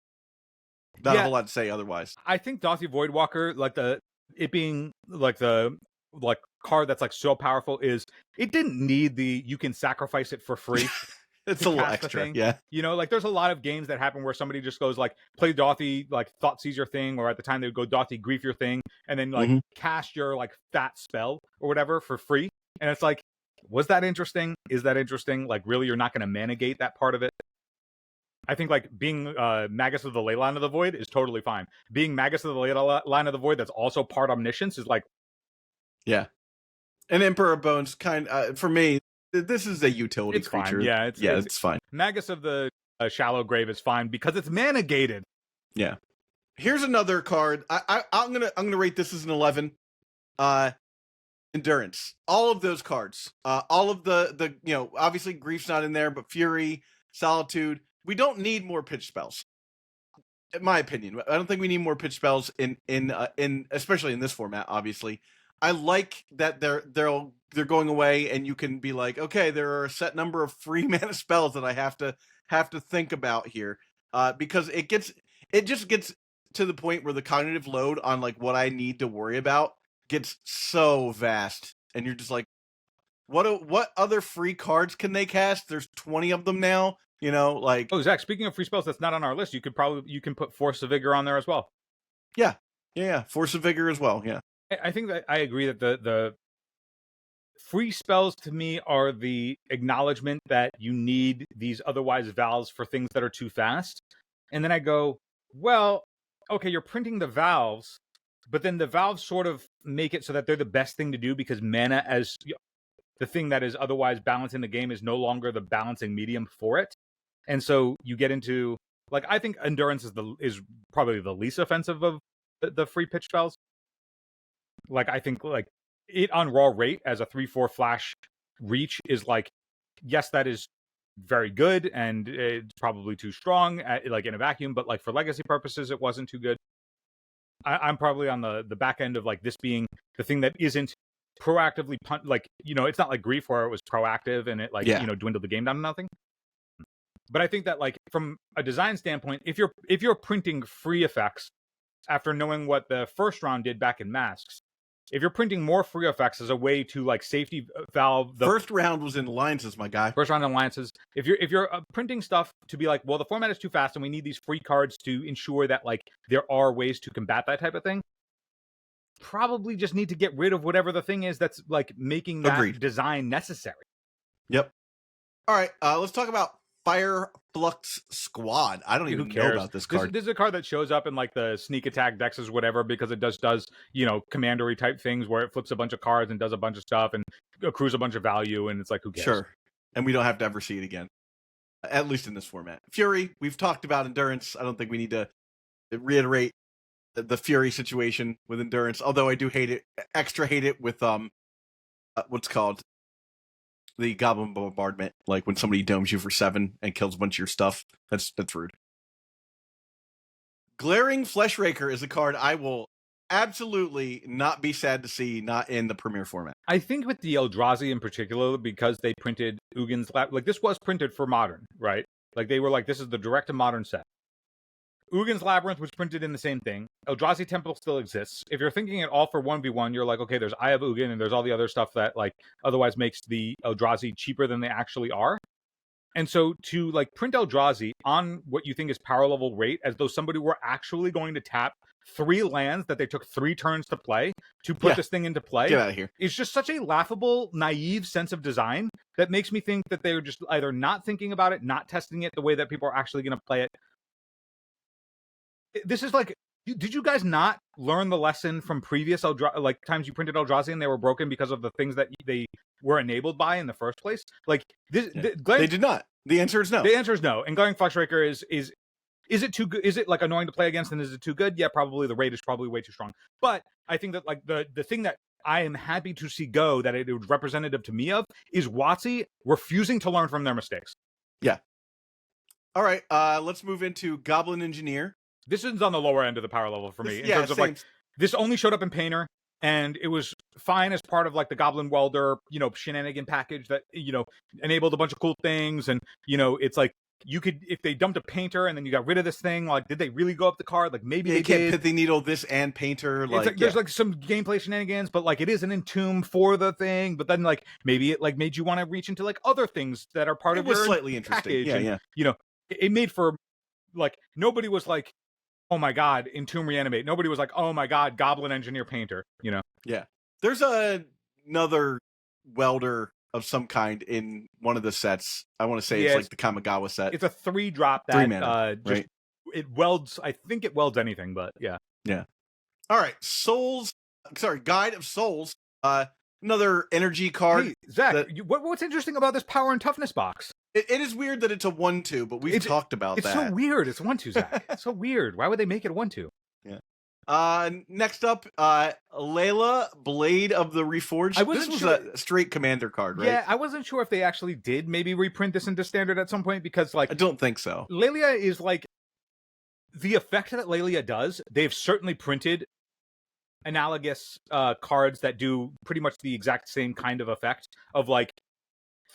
not a whole lot to say otherwise. I think Dothy Voidwalker, like it being like the card that's like so powerful, is it didn't need the you can sacrifice it for free. It's a little extra, yeah. Like there's a lot of games that happen where somebody just goes like, play Dothy, like Thought Seize your thing, or at the time they would go Dothy Grief your thing, and then like cast your like fat spell or whatever for free. And it's like, was that interesting? Is that interesting? Like, really, you're not going to managate that part of it? I think like being Magus of the Ley Line of the Void is totally fine. Being Magus of the Ley Line of the Void that's also part Omniscience is like, yeah. And Emperor of Bones for me, this is a utility creature. Fine. Yeah, it's fine. Magus of the Shallow Grave is fine because it's mana gated. Yeah. Here's another card. I'm gonna rate this as an 11. Endurance. All of those cards. All of the obviously Grief's not in there, but Fury, Solitude. We don't need more pitch spells. In my opinion, I don't think we need more pitch spells in especially in this format. Obviously, I like that they're going away, and you can be like, okay, there are a set number of free mana spells that I have to think about here, because it just gets to the point where the cognitive load on like what I need to worry about gets so vast, and you're just like, what other free cards can they cast? There's 20 of them now, like. Oh, Zach, speaking of free spells that's not on our list, you can put Force of Vigor on there as well. Yeah, Force of Vigor as well. Yeah, I think that I agree that the free spells to me are the acknowledgement that you need these otherwise valves for things that are too fast. And then I go, well, okay, you're printing the valves, but then the valves sort of make it so that they're the best thing to do because mana as the thing that is otherwise balancing the game is no longer the balancing medium for it. And so you get into, like, I think endurance is probably the least offensive of the free pitch spells. Like, I think, like, it on raw rate as a 3/4 flash reach is like, yes, that is very good, and it's probably too strong, like in a vacuum. But like for legacy purposes, it wasn't too good. I'm probably on the back end of like this being the thing that isn't proactively like, you know, it's not like Grief where it was proactive and it like you know dwindled the game down to nothing. But I think that like from a design standpoint, if you're printing free effects after knowing what the first round did back in Masks, if you're printing more free effects as a way to like safety valve the first round was in alliances, my guy. First round alliances. If you're printing stuff to be like, well, the format is too fast and we need these free cards to ensure that like there are ways to combat that type of thing, probably just need to get rid of whatever the thing is that's like making that design necessary. Yep. All right, let's talk about Fire Flux Squad. I don't even know about this card. This is a card that shows up in like the sneak attack decks or whatever because it does you know, commandery type things where it flips a bunch of cards and does a bunch of stuff and accrues a bunch of value, and it's like, who cares? Sure. And we don't have to ever see it again, at least in this format. Fury, we've talked about endurance. I don't think we need to reiterate the Fury situation with endurance, although I do hate it, extra hate it with what's called the Goblin Bombardment, like when somebody domes you for 7 and kills a bunch of your stuff. That's rude. Glaring Fleshraker is a card I will absolutely not be sad to see not in the Premier format. I think with the Eldrazi in particular, because they printed Ugin's Lab, like this was printed for Modern, right? Like they were like, this is the direct to Modern set. Ugin's Labyrinth was printed in the same thing. Eldrazi Temple still exists. If you're thinking it all for 1v1, you're like, okay, there's Eye of Ugin and there's all the other stuff that like otherwise makes the Eldrazi cheaper than they actually are. And so to like print Eldrazi on what you think is power level rate as though somebody were actually going to tap 3 lands that they took 3 turns to play to put this thing into play. Get out of here. It's just such a laughable, naive sense of design that makes me think that they're just either not thinking about it, not testing it the way that people are actually going to play it. This is like, did you guys not learn the lesson from previous like times you printed Eldrazi and they were broken because of the things that they were enabled by in the first place? Like this, they did not. The answer is no. The answer is no. And Glaring Fleshraker is it too good? Is it like annoying to play against? And is it too good? Yeah, probably. The rate is probably way too strong. But I think that like the thing that I am happy to see go that it was representative to me of is WotC refusing to learn from their mistakes. Yeah. All right. Let's move into Goblin Engineer. This is on the lower end of the power level for me in terms of like this only showed up in Painter and it was fine as part of like the Goblin Welder, you know, shenanigan package that, you know, enabled a bunch of cool things. And, you know, it's like you could, if they dumped a Painter and then you got rid of this thing, like, did they really go up the card? Like maybe they can't Pithy Needle this and Painter. Like, there's like some gameplay shenanigans, but like it is an entomb for the thing. But then like maybe it like made you want to reach into like other things that are part of your slightly interesting. Package. And, you know, it made for like nobody was like, oh my God, Entomb Reanimate. Nobody was like, oh my God, Goblin Engineer Painter, you know? Yeah. There's another welder of some kind in one of the sets. I want to say it's like the Kamigawa set. It's a 3-drop that 3 mana, just, it welds, I think it welds anything, but yeah. Yeah. All right. Guide of Souls. Another energy card. Hey, Zach, what's interesting about this power and toughness box? It is weird that it's a 1/2, but we've talked about that. It's so weird. It's a 1/2, Zach. It's so weird. Why would they make it a 1/2? Yeah. Next up, Layla, Blade of the Reforged. This was a straight commander card, right? Yeah, I wasn't sure if they actually did maybe reprint this into standard at some point because, like, I don't think so. Layla is like the effect that Layla does. They've certainly printed analogous cards that do pretty much the exact same kind of effect of like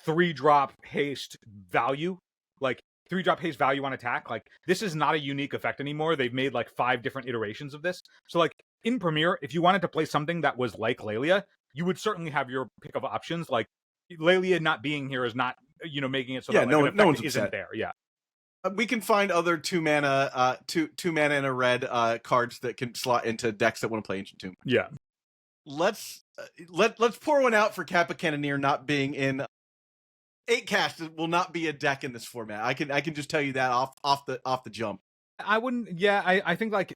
3-drop haste value, like 3-drop haste value on attack. Like this is not a unique effect anymore. They've made like 5 different iterations of this. So like in Premier, if you wanted to play something that was like Layla, you would certainly have your pick of options. Like Layla not being here is not, you know, making it so that like, no one's isn't upset. There. Yeah. We can find other 2 mana, 2 mana and a red cards that can slot into decks that want to play Ancient Tomb. Yeah. let's let's pour one out for Kappa Cannoneer not being in 8 cast. Will not be a deck in this format. I can just tell you that off the jump. I wouldn't. Yeah, I think like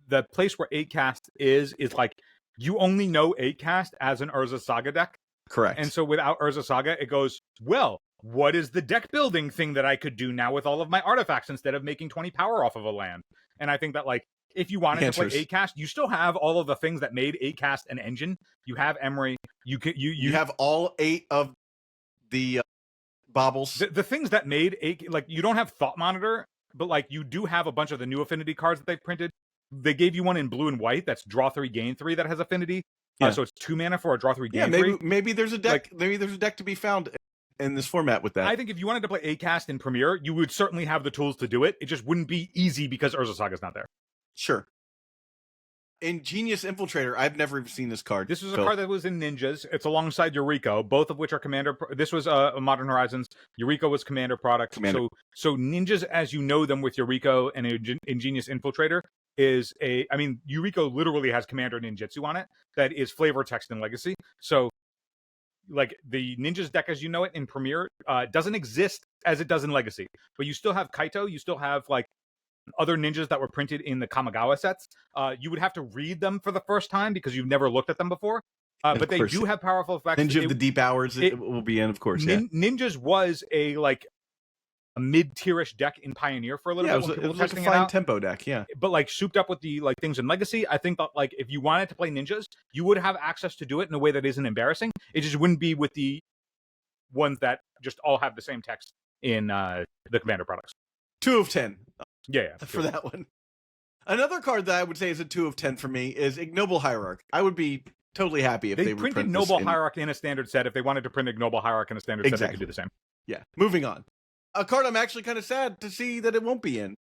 the place where 8 cast is like you only know 8 cast as an Urza Saga deck. Correct. And so without Urza Saga, it goes, well, what is the deck building thing that I could do now with all of my artifacts instead of making 20 power off of a land? And I think that like if you wanted to play 8 cast, you still have all of the things that made 8 cast an engine. You have Emery. You have all 8 of the baubles. The things that made 8, like you don't have Thought Monitor, but like you do have a bunch of the new affinity cards that they've printed. They gave you one in blue and white that's draw 3, gain 3 that has affinity. Yeah. So it's 2 mana for a draw 3, gain 3. Maybe there's a deck. Like, maybe there's a deck to be found in this format with that. I think if you wanted to play 8 cast in Premier, you would certainly have the tools to do it. It just wouldn't be easy because Urza Saga's not there. Sure. Ingenious Infiltrator. I've never even seen this card. This was a card that was in Ninjas. It's alongside Yuriko, both of which are Commander. This was Modern Horizons. Yuriko was Commander product. So Ninjas, as you know them with Yuriko and Ingenious Infiltrator, is I mean, Yuriko literally has Commander Ninjutsu on it that is flavor text and legacy. So, like, the Ninjas deck as you know it in Premier doesn't exist as it does in Legacy. But you still have Kaito, you still have, like, other ninjas that were printed in the Kamigawa sets. You would have to read them for the first time because you've never looked at them before. But they do have powerful effects. Ninja of the Deep Hours it will be in, of course. Ninjas was a mid-tierish deck in Pioneer for a little bit. It was like a fine tempo deck, But like souped up with the like things in Legacy, I think that like if you wanted to play Ninjas, you would have access to do it in a way that isn't embarrassing. It just wouldn't be with the ones that just all have the same text in the Commander products. 2 of 10. Yeah. For that one. Another card that I would say is a 2 of 10 for me is Ignoble Hierarch. I would be totally happy if they printed Noble Hierarch in a standard set. If they wanted to print Ignoble Hierarch in a standard set, they could do the same. Yeah. Moving on. A card I'm actually kind of sad to see that it won't be in.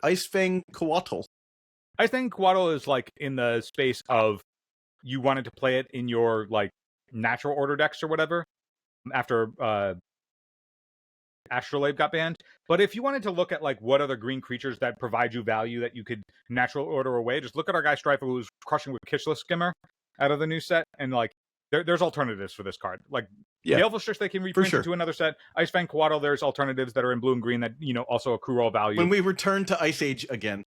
Icefang Coatl. Icefang Coatl is like in the space of you wanted to play it in your like natural order decks or whatever after Astrolabe got banned. But if you wanted to look at like what other green creatures that provide you value that you could natural order away, just look at our guy Strifer who's crushing with Kishless Skimmer out of the new set, and like there's alternatives for this card. Like Baleful they can reprint into another set. Icefang Coatl, there's alternatives that are in blue and green that also accrue all value. When we return to Ice Age again.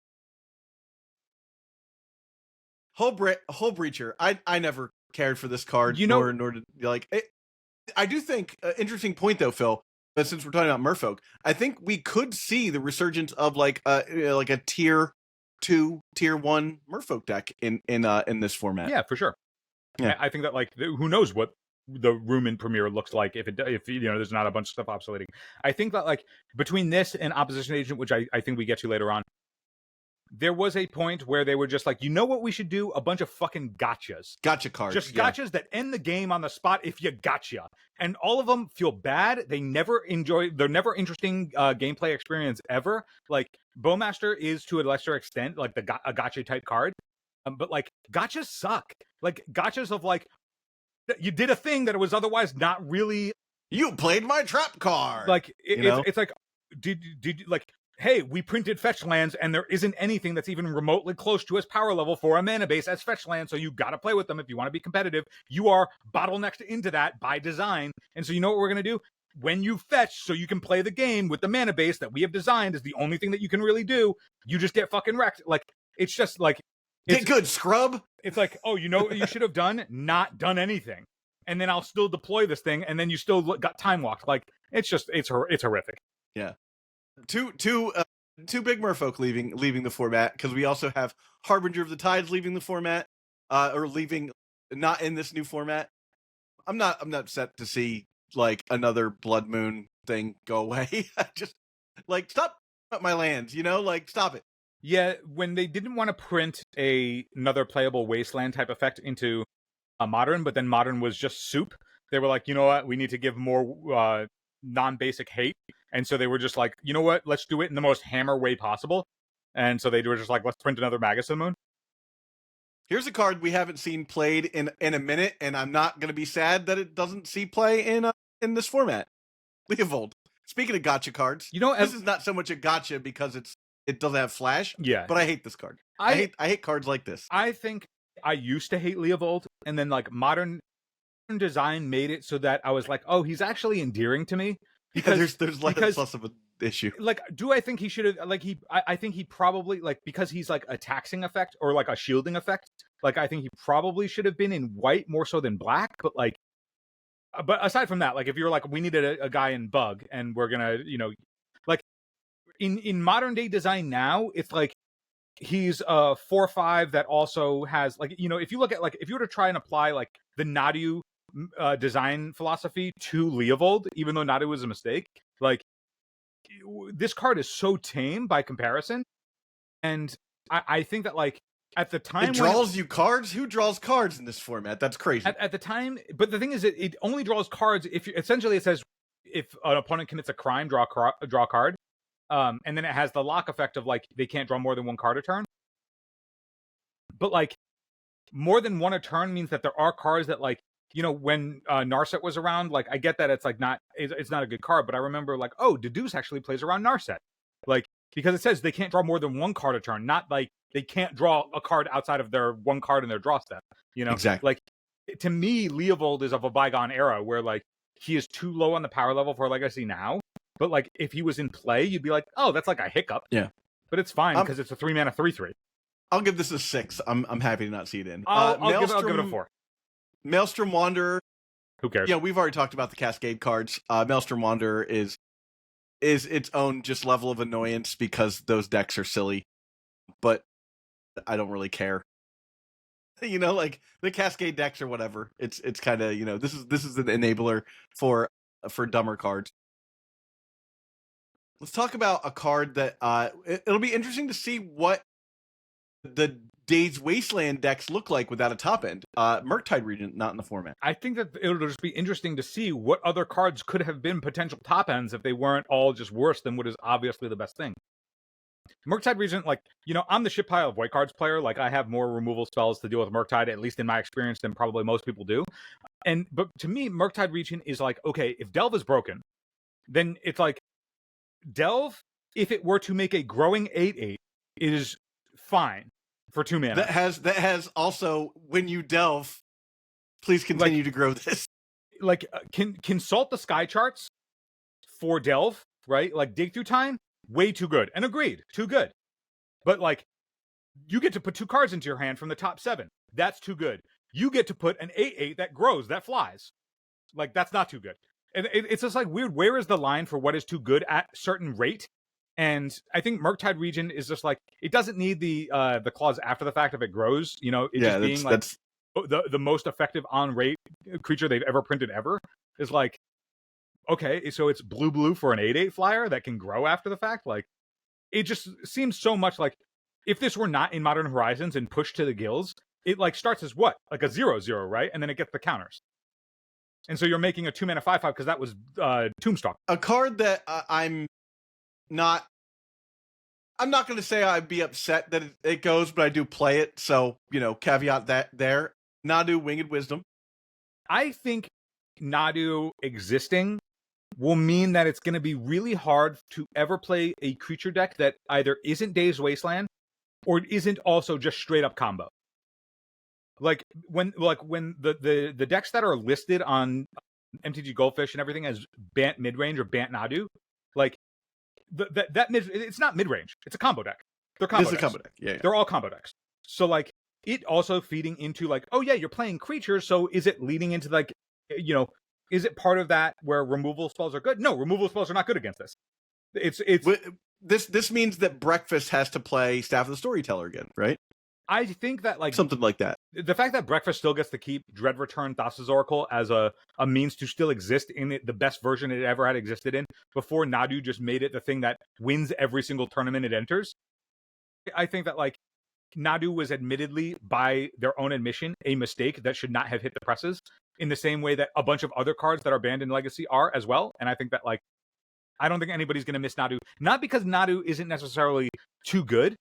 Hull Breacher. I never cared for this card. Nor did like it. I do think interesting point though, Phil. But since we're talking about Merfolk, I think we could see the resurgence of like a tier 2, tier 1 Merfolk deck in this format. Yeah, for sure. Yeah, I think that like who knows what the room in Premier looks like if there's not a bunch of stuff obsoleting. I think that like between this and Opposition Agent, which I think we get to later on, there was a point where they were just like, you know what we should do? A bunch of fucking gotchas. Gotcha cards. Just gotchas that end the game on the spot if you gotcha. And all of them feel bad. They're never interesting gameplay experience ever. Like, Bowmaster is to a lesser extent like a gotcha type card. But like, gotchas suck. Like, gotchas of like, you did a thing that was otherwise not really. You played my trap card. Like, it's like, did like, hey, we printed fetch lands, and there isn't anything that's even remotely close to its power level for a mana base as fetch lands, so you got to play with them if you want to be competitive. You are bottlenecked into that by design, and so you know what we're going to do? When you fetch so you can play the game with the mana base that we have designed is the only thing that you can really do, you just get fucking wrecked. Like, it's just like... Get good, scrub! It's like, oh, you know what you should have done? Not done anything. And then I'll still deploy this thing, and then you still got time walked. Like, it's horrific. Yeah. Two big Merfolk leaving the format because we also have Harbinger of the Tides leaving the format, or leaving not in this new format. I'm not upset to see like another Blood Moon thing go away. I just like stop my lands, like stop it. Yeah, when they didn't want to print another playable Wasteland type effect into a Modern, but then Modern was just soup. They were like, you know what, we need to give more non-basic hate. And so they were just like, you know what, let's do it in the most hammer way possible. And so they were just like, let's print another Magus of the Moon. Here's a card we haven't seen played in a minute, and I'm not going to be sad that it doesn't see play in this format. Leovold. Speaking of gotcha cards, this is not so much a gotcha because it doesn't have flash. Yeah. But I hate this card. I hate cards like this. I think I used to hate Leovold, and then like modern design made it so that I was like, oh, he's actually endearing to me. Because there's less of an issue. Like, do I think he should have like I think he probably like, because he's like a taxing effect or like a shielding effect, like I think he probably should have been in white more so than black. But aside from that, like if you're like, we needed a guy in bug and we're gonna, like in modern day design now, it's like he's a 4/5 that also has like, if you look at like, if you were to try and apply like the Nadu design philosophy to Leovold, even though Nadu was a mistake, like this card is so tame by comparison. And I think that like at the time it draws you cards. Who draws cards in this format? That's crazy. At the time, but the thing is, it only draws cards if essentially it says if an opponent commits a crime, draw a card, and then it has the lock effect of like they can't draw more than one card a turn. But like more than one a turn means that there are cards that like, when Narset was around, like I get that it's like it's not a good card, but I remember like, oh, Deduce actually plays around Narset, like because it says they can't draw more than one card a turn, not like they can't draw a card outside of their one card in their draw step. Exactly. Like to me, Leovold is of a bygone era where like he is too low on the power level for Legacy now. But like if he was in play, you'd be like, oh, that's like a hiccup. Yeah, but it's fine because it's a 3-mana 3/3. I'll give this a 6. I'm happy to not see it in. I'll give it a 4. Maelstrom Wanderer. Who cares? Yeah, we've already talked about the Cascade cards. Maelstrom Wanderer is its own just level of annoyance because those decks are silly, but I don't really care. Like the Cascade decks or whatever. It's kind of this is an enabler for dumber cards. Let's talk about a card that it'll be interesting to see what the Days Wasteland decks look like without a top end. Murktide Regent not in the format. I think that it'll just be interesting to see what other cards could have been potential top ends if they weren't all just worse than what is obviously the best thing. Murktide Regent, like, I'm the shit pile of white cards player. Like, I have more removal spells to deal with Murktide, at least in my experience, than probably most people do. But to me, Murktide Regent is like, okay, if Delve is broken, then it's like, Delve, if it were to make a growing 8/8, is fine for 2 mana. That has also, when you delve, please continue to grow this. Like, consult the sky charts for Delve, right? Like, dig through time, way too good. And agreed, too good. But like, you get to put 2 cards into your hand from the top 7. That's too good. You get to put an 8/8 that grows, that flies. Like, that's not too good. And it's just like weird. Where is the line for what is too good at a certain rate? And I think Murktide Regent is just like, it doesn't need the clause after the fact if it grows. Just being like the most effective on rate creature they've ever printed ever is like, okay, so it's blue for an 8/8 flyer that can grow after the fact. Like, it just seems so much like if this were not in Modern Horizons and pushed to the gills, it like starts as what? Like a 0/0, right? And then it gets the counters. And so you're making a 2-mana 5/5 because that was Tombstalk. A card that I'm not going to say I'd be upset that it goes, but I do play it. So, caveat that there. Nadu, Winged Wisdom. I think Nadu existing will mean that it's going to be really hard to ever play a creature deck that either isn't Days Wasteland or isn't also just straight up combo. Like when the decks that are listed on MTG Goldfish and everything as Bant midrange or Bant Nadu, like it's not midrange. It's a combo deck. They're combo decks. It's a combo deck. Yeah. They're all combo decks. So like it also feeding into like, oh yeah, you're playing creatures. So is it leading into like, is it part of that where removal spells are good? No, removal spells are not good against this. This means that Breakfast has to play Staff of the Storyteller again, right? I think that like something like that. The fact that Breakfast still gets to keep Dread Return Thassa's Oracle as a means to still exist in the best version it ever had existed in before Nadu just made it the thing that wins every single tournament it enters. I think that like Nadu was admittedly, by their own admission, a mistake that should not have hit the presses in the same way that a bunch of other cards that are banned in Legacy are as well. And I think that like, I don't think anybody's going to miss Nadu. Not because Nadu isn't necessarily too good,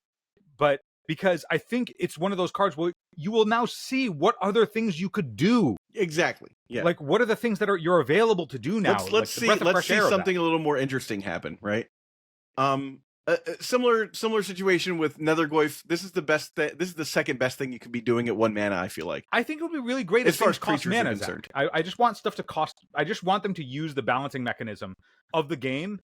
but because I think it's one of those cards where you will now see what other things you could do. Exactly. Yeah. Like, what are the things that you're available to do now? Let's see something a little more interesting happen, right? Similar situation with Nethergoyf. This is the best. This is the second best thing you could be doing at 1 mana. I feel like. I think it would be really great As if far things as cost creatures are mana. concerned. Zach. I just want stuff to cost. I just want them to use the balancing mechanism of the game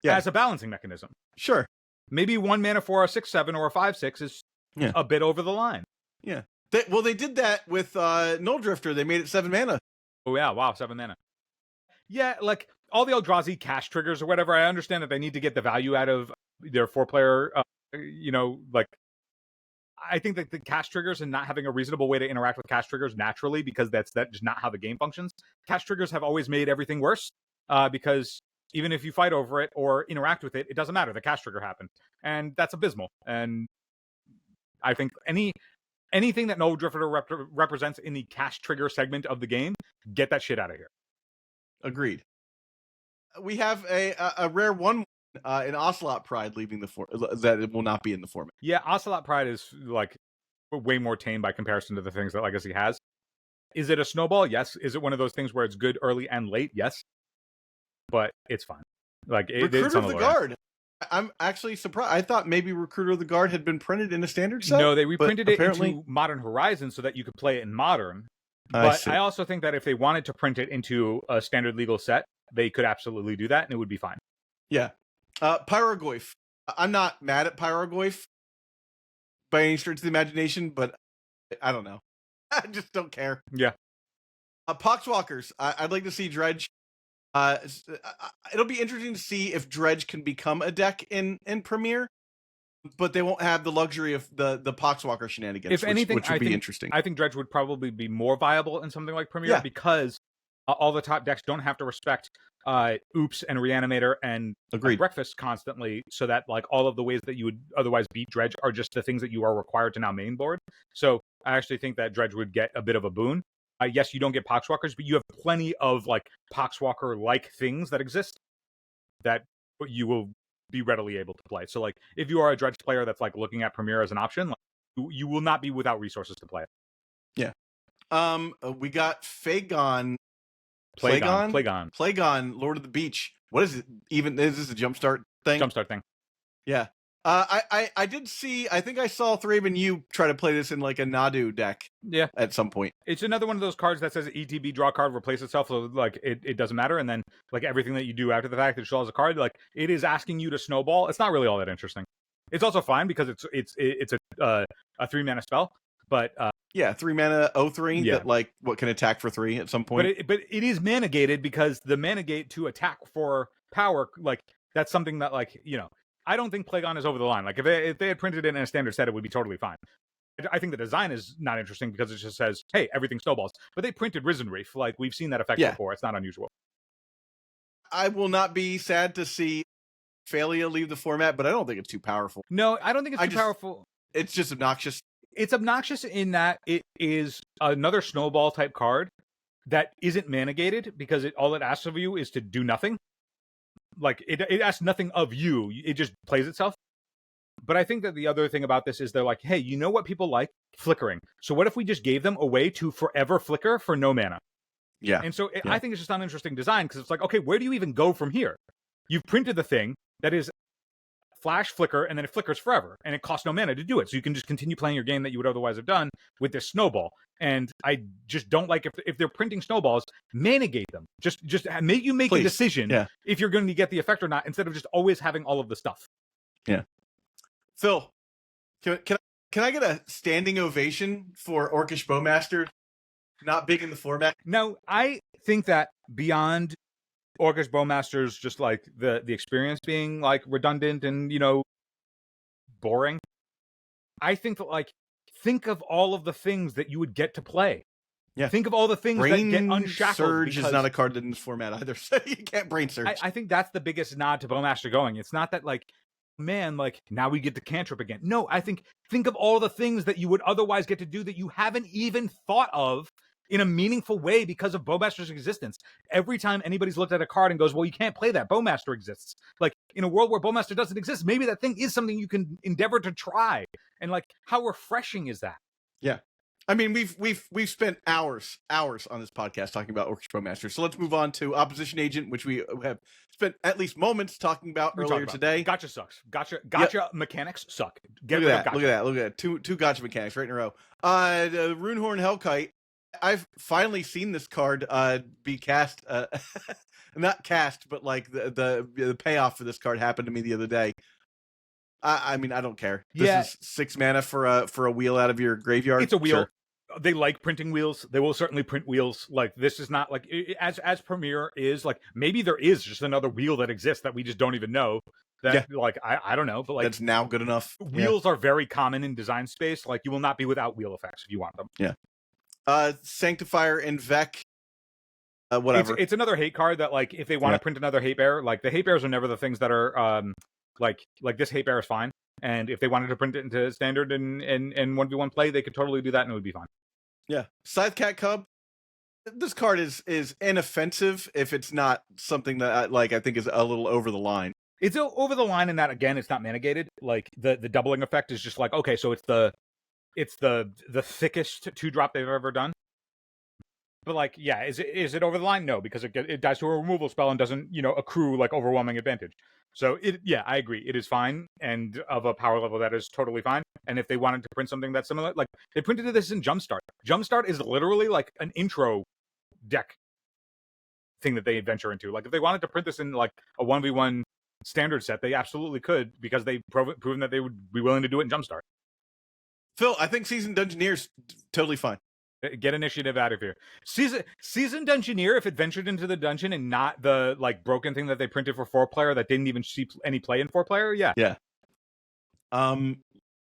as a balancing mechanism. Sure. Maybe 1 mana for a 6/7 or a 5/6 is a bit over the line. Yeah. They did that with Null Drifter. They made it 7 mana. Oh yeah, wow, 7 mana. Yeah, like all the Eldrazi cash triggers or whatever. I understand that they need to get the value out of their 4-player. Like I think that the cash triggers and not having a reasonable way to interact with cash triggers naturally, because that's just not how the game functions. Cash triggers have always made everything worse because even if you fight over it or interact with it, it doesn't matter. The cash trigger happened, and that's abysmal. And I think anything that Null Drifter represents in the cash trigger segment of the game, get that shit out of here. Agreed. We have a rare 1 in Ocelot Pride leaving the that it will not be in the format. Yeah, Ocelot Pride is like way more tame by comparison to the things that Legacy has. Is it a snowball? Yes. Is it one of those things where it's good early and late? Yes. But it's fine. Like Recruiter of the Guard. I'm actually surprised. I thought maybe Recruiter of the Guard had been printed in a standard set. No, they reprinted it into Modern Horizons so that you could play it in Modern. But I also think that if they wanted to print it into a standard legal set, they could absolutely do that, and it would be fine. Yeah. Pyrogoyf. I'm not mad at Pyrogoyf by any stretch of the imagination, but I don't know. I just don't care. Yeah. Poxwalkers. I'd like to see Dredge. It'll be interesting to see if Dredge can become a deck in Premier, but they won't have the luxury of the Poxwalker shenanigans. If anything, which would be interesting. I think Dredge would probably be more viable in something like Premier because all the top decks don't have to respect Oops and Reanimator and Breakfast constantly, so that like all of the ways that you would otherwise beat Dredge are just the things that you are required to now main board. So I actually think that Dredge would get a bit of a boon. Yes, you don't get Poxwalkers, but you have plenty of like Poxwalker-like things that exist that you will be readily able to play. So like if you are a Dredge player that's like looking at Premier as an option, like, you will not be without resources to play it. Yeah. We got Plagon, Lord of the Beach. What is it? Even is this a jumpstart thing? Jumpstart thing. Yeah. I did see. I think I saw Thraben you try to play this in like a Nadu deck. Yeah. At some point. It's another one of those cards that says ETB draw card replace itself, so like it doesn't matter. And then like everything that you do after the fact that shows a card, like it is asking you to snowball. It's not really all that interesting. It's also fine because it's a 3-mana spell, but 3 mana 0/3 that like what can attack for 3 at some point. But it is mana gated because the mana gate to attack for power, like that's something that like I don't think Plagon is over the line. Like if they had printed it in a standard set, it would be totally fine. I think the design is not interesting because it just says, "Hey, everything snowballs." But they printed Risen Reef. Like we've seen that effect before. It's not unusual. I will not be sad to see Phalia leave the format, but I don't think it's too powerful. No, I don't think it's too powerful. It's just obnoxious. It's obnoxious in that it is another snowball type card that isn't mana gated because all it asks of you is to do nothing. Like it asks nothing of you. It just plays itself. But I think that the other thing about this is they're like, hey, you know what people like? Flickering. So what if we just gave them a way to forever flicker for no mana? Yeah. And so I think it's just an interesting design because it's like, okay, where do you even go from here? You've printed the thing that is flash flicker and then it flickers forever and it costs no mana to do it. So you can just continue playing your game that you would otherwise have done with this snowball. And I just don't like if they're printing snowballs, mana gate them. Just make a decision if you're going to get the effect or not instead of just always having all of the stuff. Yeah. Phil, can I get a standing ovation for Orcish Bowmaster not big in the format? No, I think that beyond Orcish Bowmaster's just like the experience being like redundant and boring, I think that like think of all of the things that you would get to play. Yeah. Think of all the things that get unshackled. Surge is not a card in this format either, so you can't Brain Surge. I think that's the biggest nod to Bowmaster going. It's not that like, man, like now we get to cantrip again. No, I think of all the things that you would otherwise get to do that you haven't even thought of in a meaningful way because of Bowmaster's existence. Every time anybody's looked at a card and goes, well, you can't play that, Bowmaster exists. Like in a world where Bowmaster doesn't exist, maybe that thing is something you can endeavor to try. And like, how refreshing is that? Yeah. I mean, we've spent hours on this podcast talking about Orchestra Master. So let's move on to Opposition Agent, which we have spent at least moments talking about earlier today. Gotcha sucks. Gotcha mechanics suck. Look at that. Two gotcha mechanics right in a row. The Runehorn Hellkite. I've finally seen this card be cast. Not cast, but like the payoff for this card happened to me the other day. I mean, I don't care. This is 6 mana for a wheel out of your graveyard. It's a wheel. Sure. They like printing wheels. They will certainly print wheels. Like, this is not like as Premier is like, maybe there is just another wheel that exists that we just don't even know. That like I don't know, but like, that's now good enough. Wheels are very common in design space. Like, you will not be without wheel effects if you want them. Yeah. Sanctifier and Vec. Whatever. It's another hate card that, like, if they want to print another hate bear, like, the hate bears are never the things that are like this hate bear is fine. And if they wanted to print it into standard and 1v1 play, they could totally do that and it would be fine. Yeah. Scythe Cat Cub. This card is inoffensive if it's not something that I think is a little over the line. It's over the line in that, again, it's not mana gated. Like, the doubling effect is just like, okay, so it's the thickest 2-drop they've ever done. But, like, yeah, is it over the line? No, because it dies to a removal spell and doesn't, accrue, like, overwhelming advantage. So, I agree. It is fine, and of a power level that is totally fine. And if they wanted to print something that's similar, like, they printed this in Jumpstart. Jumpstart is literally, like, an intro deck thing that they venture into. Like, if they wanted to print this in, like, a 1v1 standard set, they absolutely could, because they've proven that they would be willing to do it in Jumpstart. Phil, I think Seasoned Dungeoneer's totally fine. Get initiative out of here. Seasoned Dungeoneer, if it ventured into the dungeon and not the, like, broken thing that they printed for 4-player that didn't even see any play in 4-player, yeah. Yeah.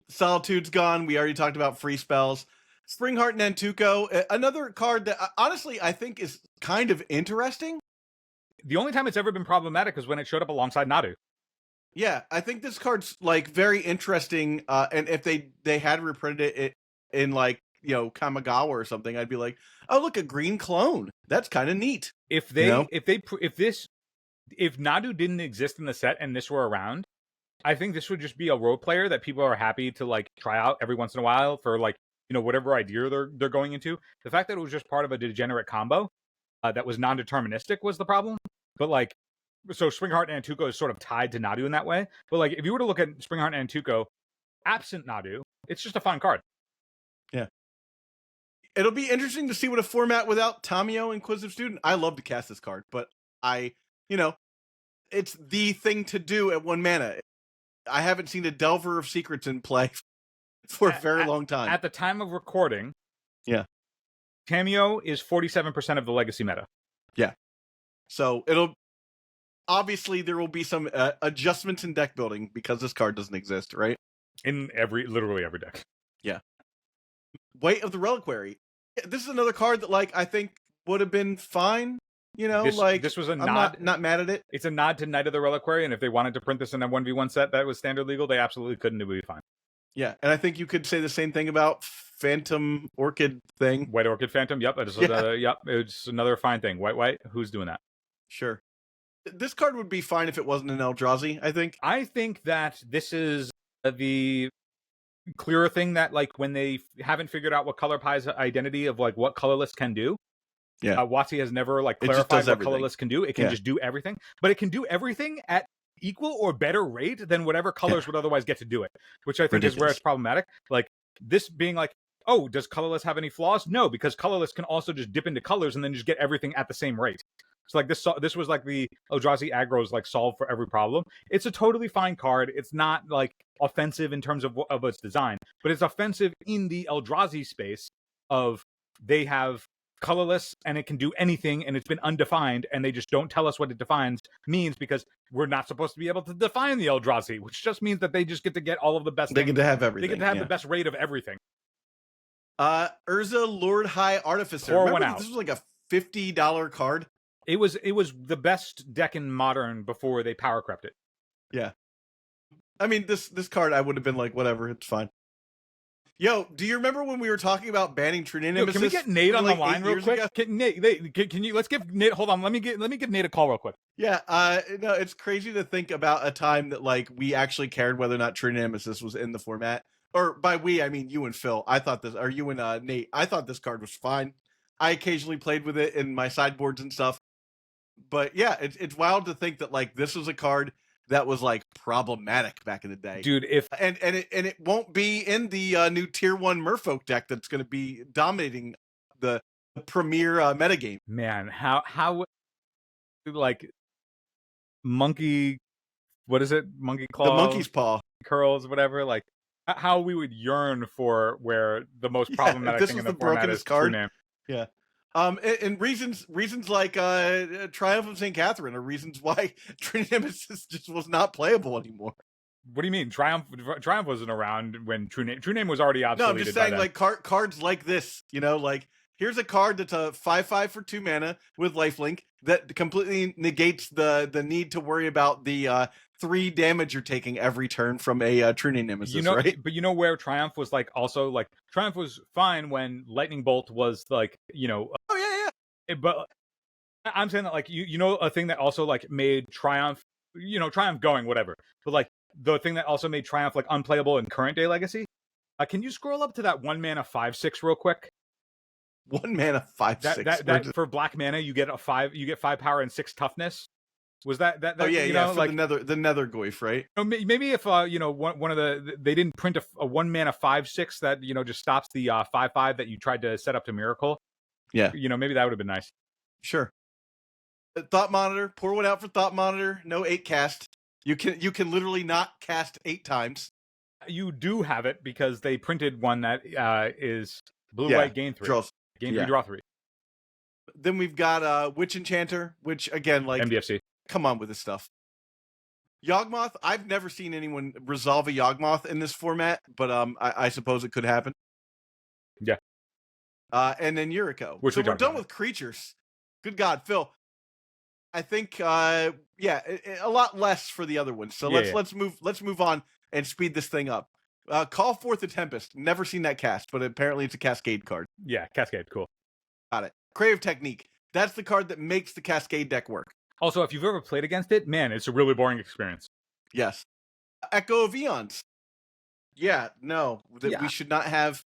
Solitude's gone. We already talked about free spells. Springheart Nantuko, another card that honestly I think is kind of interesting. The only time it's ever been problematic is when it showed up alongside Nadu. Yeah, I think this card's like very interesting. And if they had reprinted it in like, Kamigawa or something, I'd be like, oh, look, a green clone. That's kind of neat. If Nadu didn't exist in the set and this were around, I think this would just be a role player that people are happy to, like, try out every once in a while for, like, whatever idea they're going into. The fact that it was just part of a degenerate combo that was non-deterministic was the problem. But, like, so Springheart and Nantuko is sort of tied to Nadu in that way. But, like, if you were to look at Springheart and Nantuko, absent Nadu, it's just a fine card. Yeah. It'll be interesting to see what a format without Tamio Inquisitive Student. I love to cast this card, but it's the thing to do at 1 mana. I haven't seen a Delver of Secrets in play for a very long time. At the time of recording, yeah, Tamio is 47% of the legacy meta. Yeah. So obviously there will be some adjustments in deck building because this card doesn't exist, right? In literally every deck. Yeah. Weight of the Reliquary. This is another card that, like, I think would have been fine. This was a nod. Not mad at it. It's a nod to Knight of the Reliquary, and if they wanted to print this in a 1v1 set that was standard legal, they absolutely couldn't. It would be fine. Yeah, and I think you could say the same thing about Phantom Orchid thing. White Orchid Phantom, yep. It's another fine thing. White, who's doing that? Sure. This card would be fine if it wasn't an Eldrazi, I think. I think that this is the clearer thing that, like, when they haven't figured out what Color Pie's identity of, like, what colorless can do. Yeah. WotC has never, like, clarified what colorless can do. It can just do everything, but it can do everything at equal or better rate than whatever colors would otherwise get to do it, which I think is where it's problematic. Like, this being like, oh, does colorless have any flaws? No, because colorless can also just dip into colors and then just get everything at the same rate. So, like, this was like the Eldrazi aggro's, like, solve for every problem. It's a totally fine card. It's not, like, offensive in terms of its design, but it's offensive in the Eldrazi space of they have colorless and it can do anything and it's been undefined and they just don't tell us what it means because we're not supposed to be able to define the Eldrazi, which just means that they just get to get all of the best. They get to have everything. They get to have the best rate of everything. Urza Lord High Artificer. Remember, this was like a $50 card. It was the best deck in Modern before they power crept it. Yeah. I mean, this card, I would have been like, whatever, it's fine. Yo, do you remember when we were talking about banning True Nemesis? Can we get Nate on the line real quick? Nate, can you? Let's give Nate. Hold on, let me give Nate a call real quick. Yeah, no, it's crazy to think about a time that, like, we actually cared whether or not True Nemesis was in the format or by we I mean you and Phil. I thought this, or you and Nate. I thought this card was fine. I occasionally played with it in my sideboards and stuff. But yeah, it's wild to think that like this was a card that was like problematic back in the day, dude. If and it won't be in the new Tier 1 Merfolk deck that's going to be dominating the premier metagame. Man, how like monkey, what is it? Monkey claw, the monkey's paw curls, whatever. Like how we would yearn for where the most problematic thing in the format is card. True Name. Yeah. And reasons like Triumph of St. Catherine are reasons why Trinity Nemesis just was not playable anymore. What do you mean? Triumph wasn't around when True Name was already obsoleted. No, I'm just saying like cards like this, you know, like here's a card that's a 5/5 for 2 mana with lifelink that completely negates the need to worry about the 3 damage you're taking every turn from a True Name Nemesis, you know, right? But you know where Triumph was like also like Triumph was fine when Lightning Bolt was like, you know, oh yeah. But I'm saying that like you know a thing that also like made Triumph, you know, Triumph going whatever, but like the thing that also made Triumph like unplayable in current day Legacy. Can you scroll up to that 1 mana 5/6 real quick? 1 mana 5/6. That for black mana you get 5 power and 6 toughness. Was that oh yeah, you yeah, know, for like the Nethergoyf, right? Maybe if you know one of they didn't print a 1 mana 5/6 that, you know, just stops the 5/5 that you tried to set up to Miracle. Yeah, you know, maybe that would have been nice. Sure. Thought Monitor, pour one out for Thought Monitor. No 8 cast. You can literally not cast 8 times. You do have it because they printed one that is blue-white gain 3. Draws. Gain 3, draw 3. Then we've got Witch Enchanter, which again, like MDFC. Come on with this stuff. Yawgmoth, I've never seen anyone resolve a Yawgmoth in this format, but I suppose it could happen. Yeah. And then Yuriko. So we're done with creatures. Good God, Phil. I think a lot less for the other ones. So let's move on and speed this thing up. Call Forth the Tempest. Never seen that cast, but apparently it's a Cascade card. Yeah, Cascade, cool. Got it. Crave Technique. That's the card that makes the Cascade deck work. Also, if you've ever played against it, man, it's a really boring experience. Yes. Echo of Eons. Yeah, no, we should not have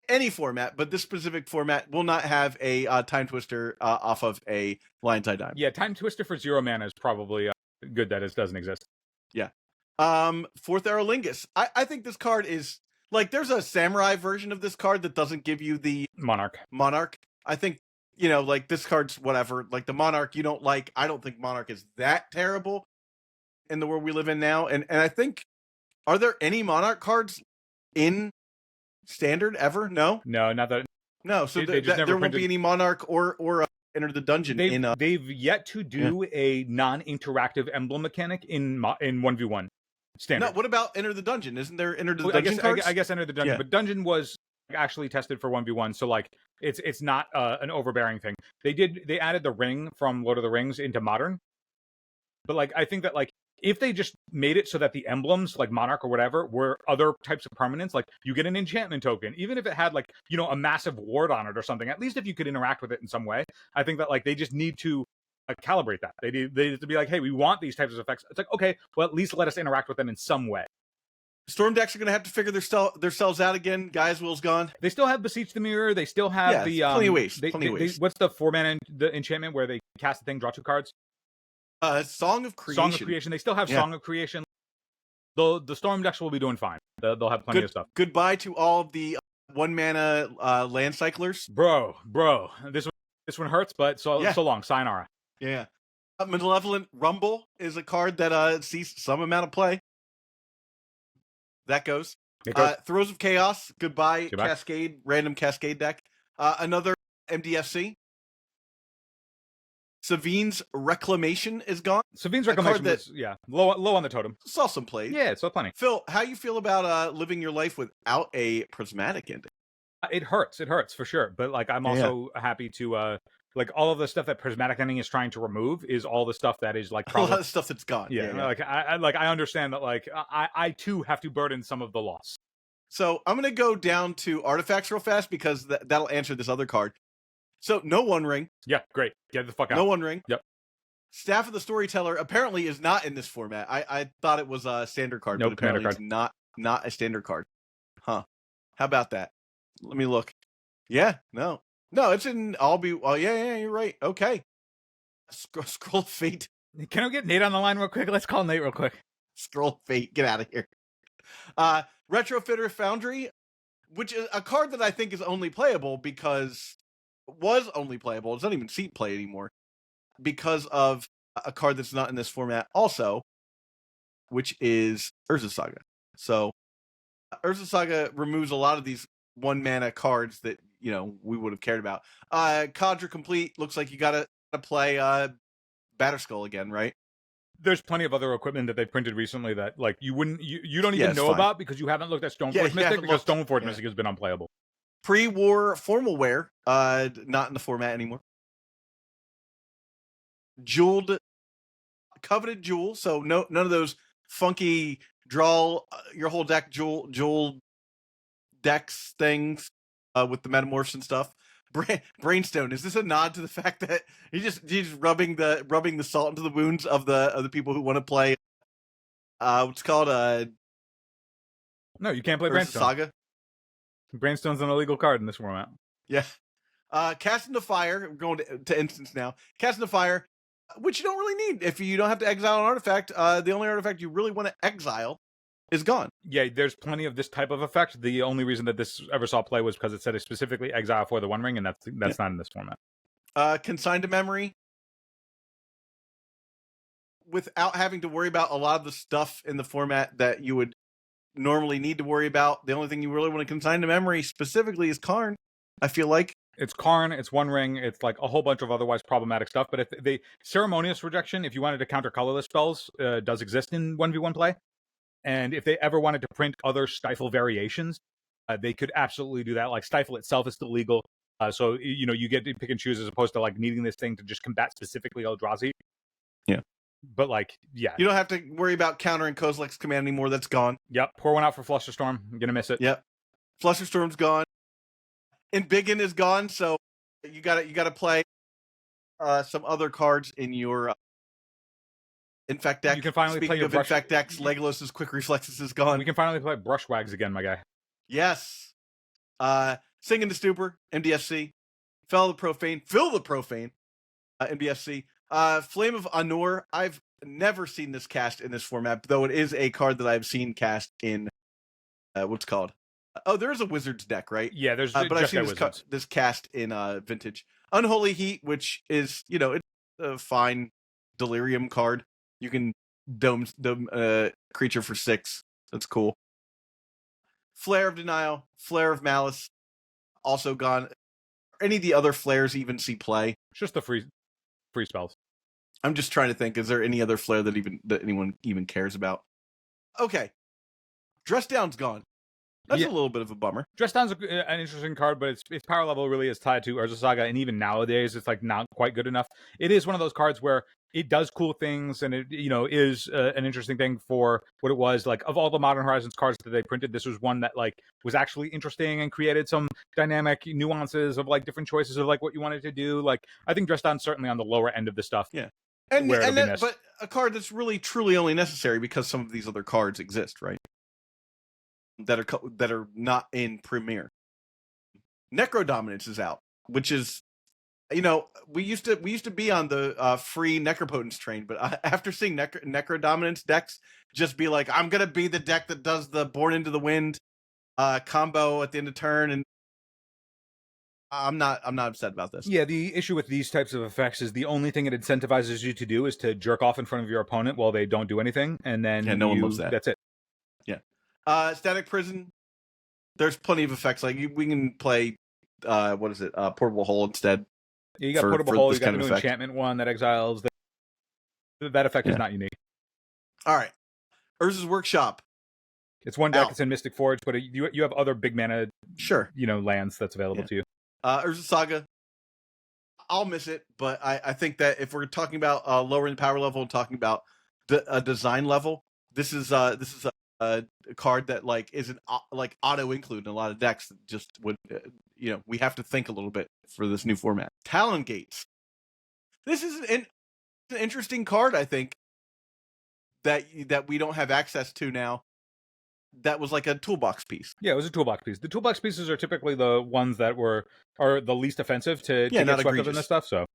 any format, but this specific format will not have a Time Twister off of a Lion's Eye Diamond. Yeah, Time Twister for 0 mana is probably good that it doesn't exist. Yeah. Fourth Aerolingus. I think this card is like, there's a Samurai version of this card that doesn't give you the Monarch. I think, you know, like this card's whatever. Like the Monarch you don't like. I don't think Monarch is that terrible in the world we live in now. And I think, are there any Monarch cards in Standard ever? No, not that. No, so there won't be any Monarch or Enter the Dungeon. They've yet to do a non-interactive emblem mechanic in 1v1 Standard. No, what about Enter the Dungeon? Isn't there Enter the Dungeon cards? I guess Enter the Dungeon, but Dungeon was actually tested for 1v1, so like it's not an overbearing thing. They added the ring from Lord of the Rings into Modern, but like I think that like if they just made it so that the emblems like Monarch or whatever were other types of permanents, like you get an enchantment token, even if it had like, you know, a massive ward on it or something, at least if you could interact with it in some way. I think that like they just need to calibrate that. They need to be like, hey, we want these types of effects. It's like, okay, well, at least let us interact with them in some way. Storm decks are going to have to figure themselves out again. Guy's Will's gone. They still have Beseech the Mirror. They still have plenty of ways. What's the 4 mana the enchantment where they cast the thing, draw 2 cards? Song of Creation. Song of Creation. They still have Song of Creation. The Storm decks will be doing fine. They'll have plenty of stuff. Goodbye to all of the 1 mana land cyclers. Bro, this one hurts, but so long. Sayonara. Yeah. Malevolent Rumble is a card that sees some amount of play. That goes. Throes of Chaos. Goodbye. Cascade. Random Cascade deck. Another MDFC. Savine's Reclamation is gone. Savine's Reclamation is low on the totem. Saw some play. Yeah, saw plenty. Phil, how you feel about living your life without a prismatic ending? It hurts for sure. But like I'm also happy to like all of the stuff that prismatic ending is trying to remove is all the stuff that is like a lot of stuff that's gone. Like I understand that like I too have to burden some of the loss. So I'm gonna go down to artifacts real fast because that'll answer this other card. So no One Ring. Yeah, great. Get the fuck out. No One Ring. Yep. Staff of the Storyteller apparently is not in this format. I thought it was a standard card, but apparently it's not not a standard card. Huh. How about that? Let me look. Yeah, no, it's in. Oh yeah, you're right. Okay. Scroll of Fate. Can I get Nate on the line real quick? Let's call Nate real quick. Scroll of Fate. Get out of here. Retrofitter Foundry, which is a card that I think is only playable because was only playable. It's not even seat play anymore because of a card that's not in this format also, which is Urza Saga. So Urza Saga removes a lot of these 1-mana cards that, we would have cared about. Cadre Complete looks like you gotta play Batterskull again, right? There's plenty of other equipment that they printed recently that like you don't even know fine. about because you haven't looked at Stoneforge Mystic because Stoneforge Mystic has been unplayable. Pre-war formal wear, not in the format anymore. Jeweled, coveted jewel, so none of those funky draw your whole deck jewel decks things with the metamorphs and stuff. Brainstone, is this a nod to the fact that he's just rubbing the salt into the wounds of the people who want to play what's called no, you can't play Brainstone. Saga. Brainstone's an illegal card in this format. Yeah. Cast into Fire, we're going to instance now. Cast into Fire, which you don't really need if you don't have to exile an artifact. The only artifact you really want to exile is gone. Yeah, there's plenty of this type of effect. The only reason that this ever saw play was because it said it specifically exile for the One Ring, and that's not in this format. Consigned to Memory, without having to worry about a lot of the stuff in the format that you would normally need to worry about. The only thing you really want to consign to memory specifically is Karn. I feel like it's Karn, it's One Ring, it's like a whole bunch of otherwise problematic stuff. But if the Ceremonious Rejection, if you wanted to counter colorless spells, does exist in 1v1 play. And if they ever wanted to print other Stifle variations, they could absolutely do that. Like Stifle itself is still legal. So, you get to pick and choose as opposed to like needing this thing to just combat specifically Eldrazi. Yeah. But like, yeah. You don't have to worry about countering Kozilek's command anymore. That's gone. Yep. Pour one out for Flusterstorm. I'm going to miss it. Yep. Flusterstorm's gone. Embiggen is gone. So you gotta play some other cards in your Infect deck. You can finally play your Infect decks. Legolas's Quick Reflexes is gone. We can finally play Brushwags again, my guy. Yes. Sing into Stupor, MDSC. Fill the Profane, MDSC. Flame of Anur. I've never seen this cast in this format, though it is a card that I've seen cast in what's called. There is a Wizards deck, right? Yeah, there's but I've seen this cast in Vintage. Unholy Heat, which is it's a fine Delirium card. You can dome creature for 6. That's cool. Flare of Denial, Flare of Malice, also gone. Any of the other flares even see play? It's just the free spells. I'm just trying to think. Is there any other flare that anyone even cares about? Okay, Dress Down's gone. That's a little bit of a bummer. Dress Down's an interesting card, but its power level really is tied to Urza Saga, and even nowadays, it's like not quite good enough. It is one of those cards where it does cool things, and it is an interesting thing for what it was. Like of all the Modern Horizons cards that they printed, this was one that like was actually interesting and created some dynamic nuances of like different choices of like what you wanted to do. Like I think Dress Down's certainly on the lower end of the stuff. Yeah, but a card that's really truly only necessary because some of these other cards exist, right? That are not in Premier. Necro Dominance is out, which is, we used to be on the free Necropotence train, but after seeing Necro Dominance decks just be like, I'm gonna be the deck that does the Born into the Wind combo at the end of turn, and I'm not upset about this. Yeah, the issue with these types of effects is the only thing it incentivizes you to do is to jerk off in front of your opponent while they don't do anything, and then no one loves that. That's it. Yeah. Static Prison. There's plenty of effects. Like we can play, Portable Hole instead. Yeah, you got Portable Hole. You got the new enchantment one that exiles. That effect is not unique. All right, Urza's Workshop. It's one deck. It's in Mystic Forge, but you have other big mana. Sure. Lands that's available to you. Urza Saga. I'll miss it, but I think that if we're talking about lowering the power level and talking about a design level, this is a card that like isn't like auto include in a lot of decks that just would we have to think a little bit for this new format. Talon Gates. This is an interesting card, I think, that we don't have access to now. that was like a toolbox piece. Yeah, it was a toolbox piece. The toolbox pieces are typically the ones that are the least offensive to get not swept up in egregious. this stuff. So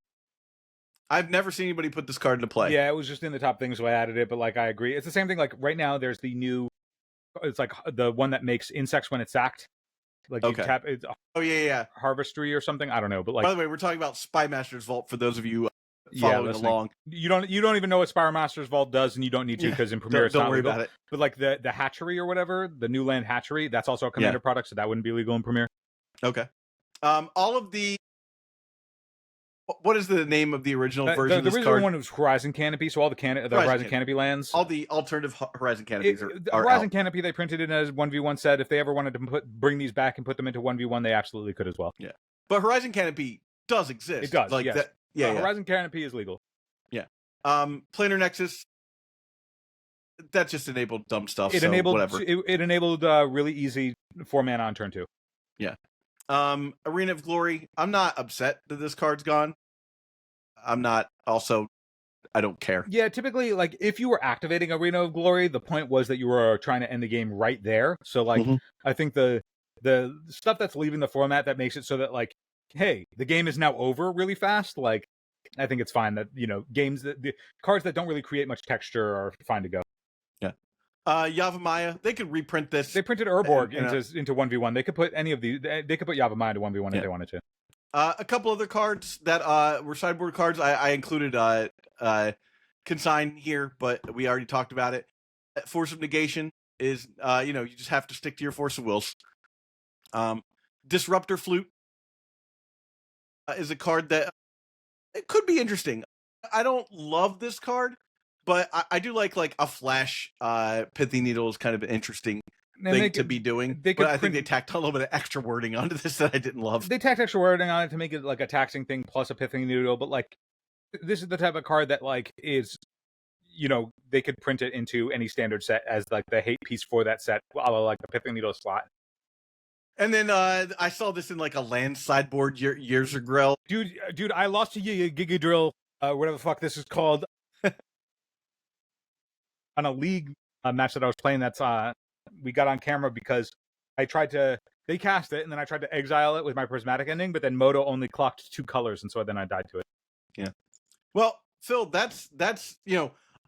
I've never seen anybody put this card into play. yeah, it was just in the top things, so I added it. But like, I agree. It's the same thing. Like right now, there's the new. It's like the one that makes insects when it's sacked. Like you tap. It's Oh yeah. Harvestry or something. I don't know. But like, by the way, we're talking about Spymaster's Vault for those of you following along. You don't even know what Spire Master's Vault does, and you don't need to because in Premiere it's not worry legal. about it. But like the hatchery or whatever, the new land hatchery, that's also a Commander product, so that wouldn't be legal in Premiere. Okay. All of the. What is the name of the original version of this card? The original one was Horizon Canopy, so all the Horizon Canopy lands. All the alternative Horizon Canopies are Horizon out. Canopy, they printed it as 1v1 set. If they ever wanted to bring these back and put them into 1v1, they absolutely could as well. Yeah. But Horizon Canopy does exist. It does, like yes. that. Yeah, Horizon Canopy is legal. Yeah. Planar Nexus, that just enabled dumb stuff. It enabled whatever. It enabled really easy 4-mana on turn 2. Yeah. Arena of Glory, I'm not upset that this card's gone. I'm not also I don't care. Yeah, typically, like, if you were activating Arena of Glory, the point was that you were trying to end the game right there. So, like, I think the stuff that's leaving the format that makes it so that, like, hey, the game is now over really fast, like, I think it's fine that, games that the cards that don't really create much texture are fine to go. Yeah. Yavimaya, they could reprint this. They printed Urborg into 1v1. They could put any of these. They could put Yavimaya into 1v1 if they wanted to. A couple other cards that were sideboard cards. I included Consign here, but we already talked about it. Force of Negation is, you just have to stick to your Force of Wills. Disruptor Flute is a card that it could be interesting. I don't love this card, but I do like a flash Pithy Needle is kind of an interesting thing to be doing. But I think they tacked a little bit of extra wording onto this that I didn't love. They tacked extra wording on it to make it like a taxing thing plus a Pithy Needle, but like this is the type of card that like is, they could print it into any standard set as like the hate piece for that set, like the Pithy Needle slot. And then I saw this in like a land sideboard years ago. Dude, I lost to Giga Drill, whatever the fuck this is called, on a league match that I was playing. That's we got on camera because they cast it and then I tried to exile it with my prismatic ending, but then Moto only clocked 2 colors, and so then I died to it. Yeah. Well, Phil, that's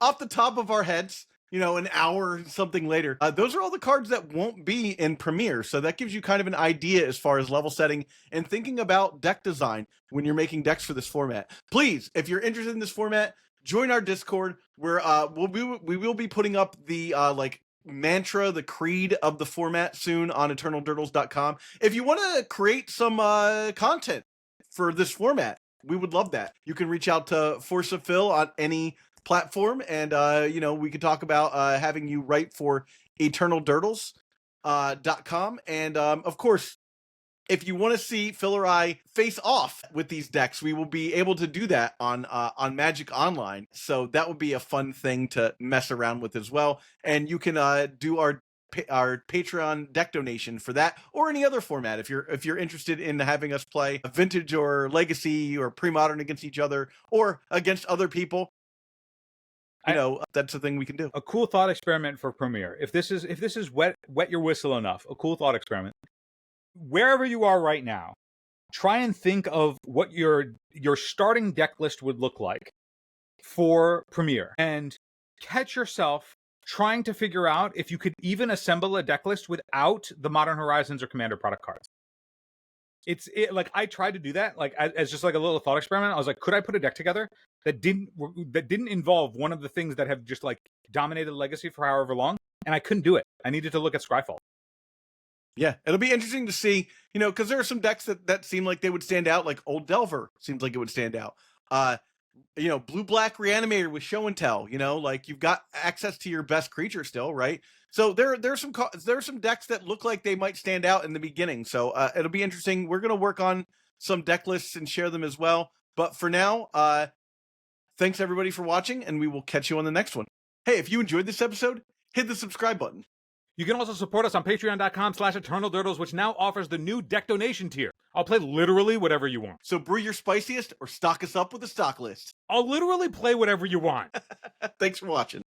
off the top of our heads. An hour or something later. Those are all the cards that won't be in Premiere. So that gives you kind of an idea as far as level setting and thinking about deck design when you're making decks for this format. Please, if you're interested in this format, join our Discord where we will be putting up the mantra, the creed of the format soon on eternaldurdles.com. If you want to create some content for this format, we would love that. You can reach out to ForceofPhil on any platform, and we could talk about having you write for eternaldurdles.com. And of course, if you want to see Phil or I face off with these decks, we will be able to do that on Magic Online. So that would be a fun thing to mess around with as well. And you can do our Patreon deck donation for that or any other format if you're interested in having us play a Vintage or Legacy or Pre-Modern against each other or against other people. That's the thing we can do. A cool thought experiment for Premiere. If this is wet your whistle enough, a cool thought experiment. Wherever you are right now, try and think of what your starting deck list would look like for Premiere, and catch yourself trying to figure out if you could even assemble a deck list without the Modern Horizons or Commander product cards. Like I tried to do that, like as just like a little thought experiment. I was like, could I put a deck together that didn't involve one of the things that have just like dominated Legacy for however long? And I couldn't do it. I needed to look at Scryfall. Yeah, it'll be interesting to see, because there are some decks that seem like they would stand out, like Old Delver seems like it would stand out. Blue-black Reanimator with Show and Tell, like you've got access to your best creature still, right? So there are some decks that look like they might stand out in the beginning. So it'll be interesting. We're going to work on some deck lists and share them as well. But for now, thanks everybody for watching, and we will catch you on the next one. Hey, if you enjoyed this episode, hit the subscribe button. You can also support us on patreon.com/eternaldurdles, which now offers the new deck donation tier. I'll play literally whatever you want. So brew your spiciest or stock us up with a stock list. I'll literally play whatever you want. Thanks for watching.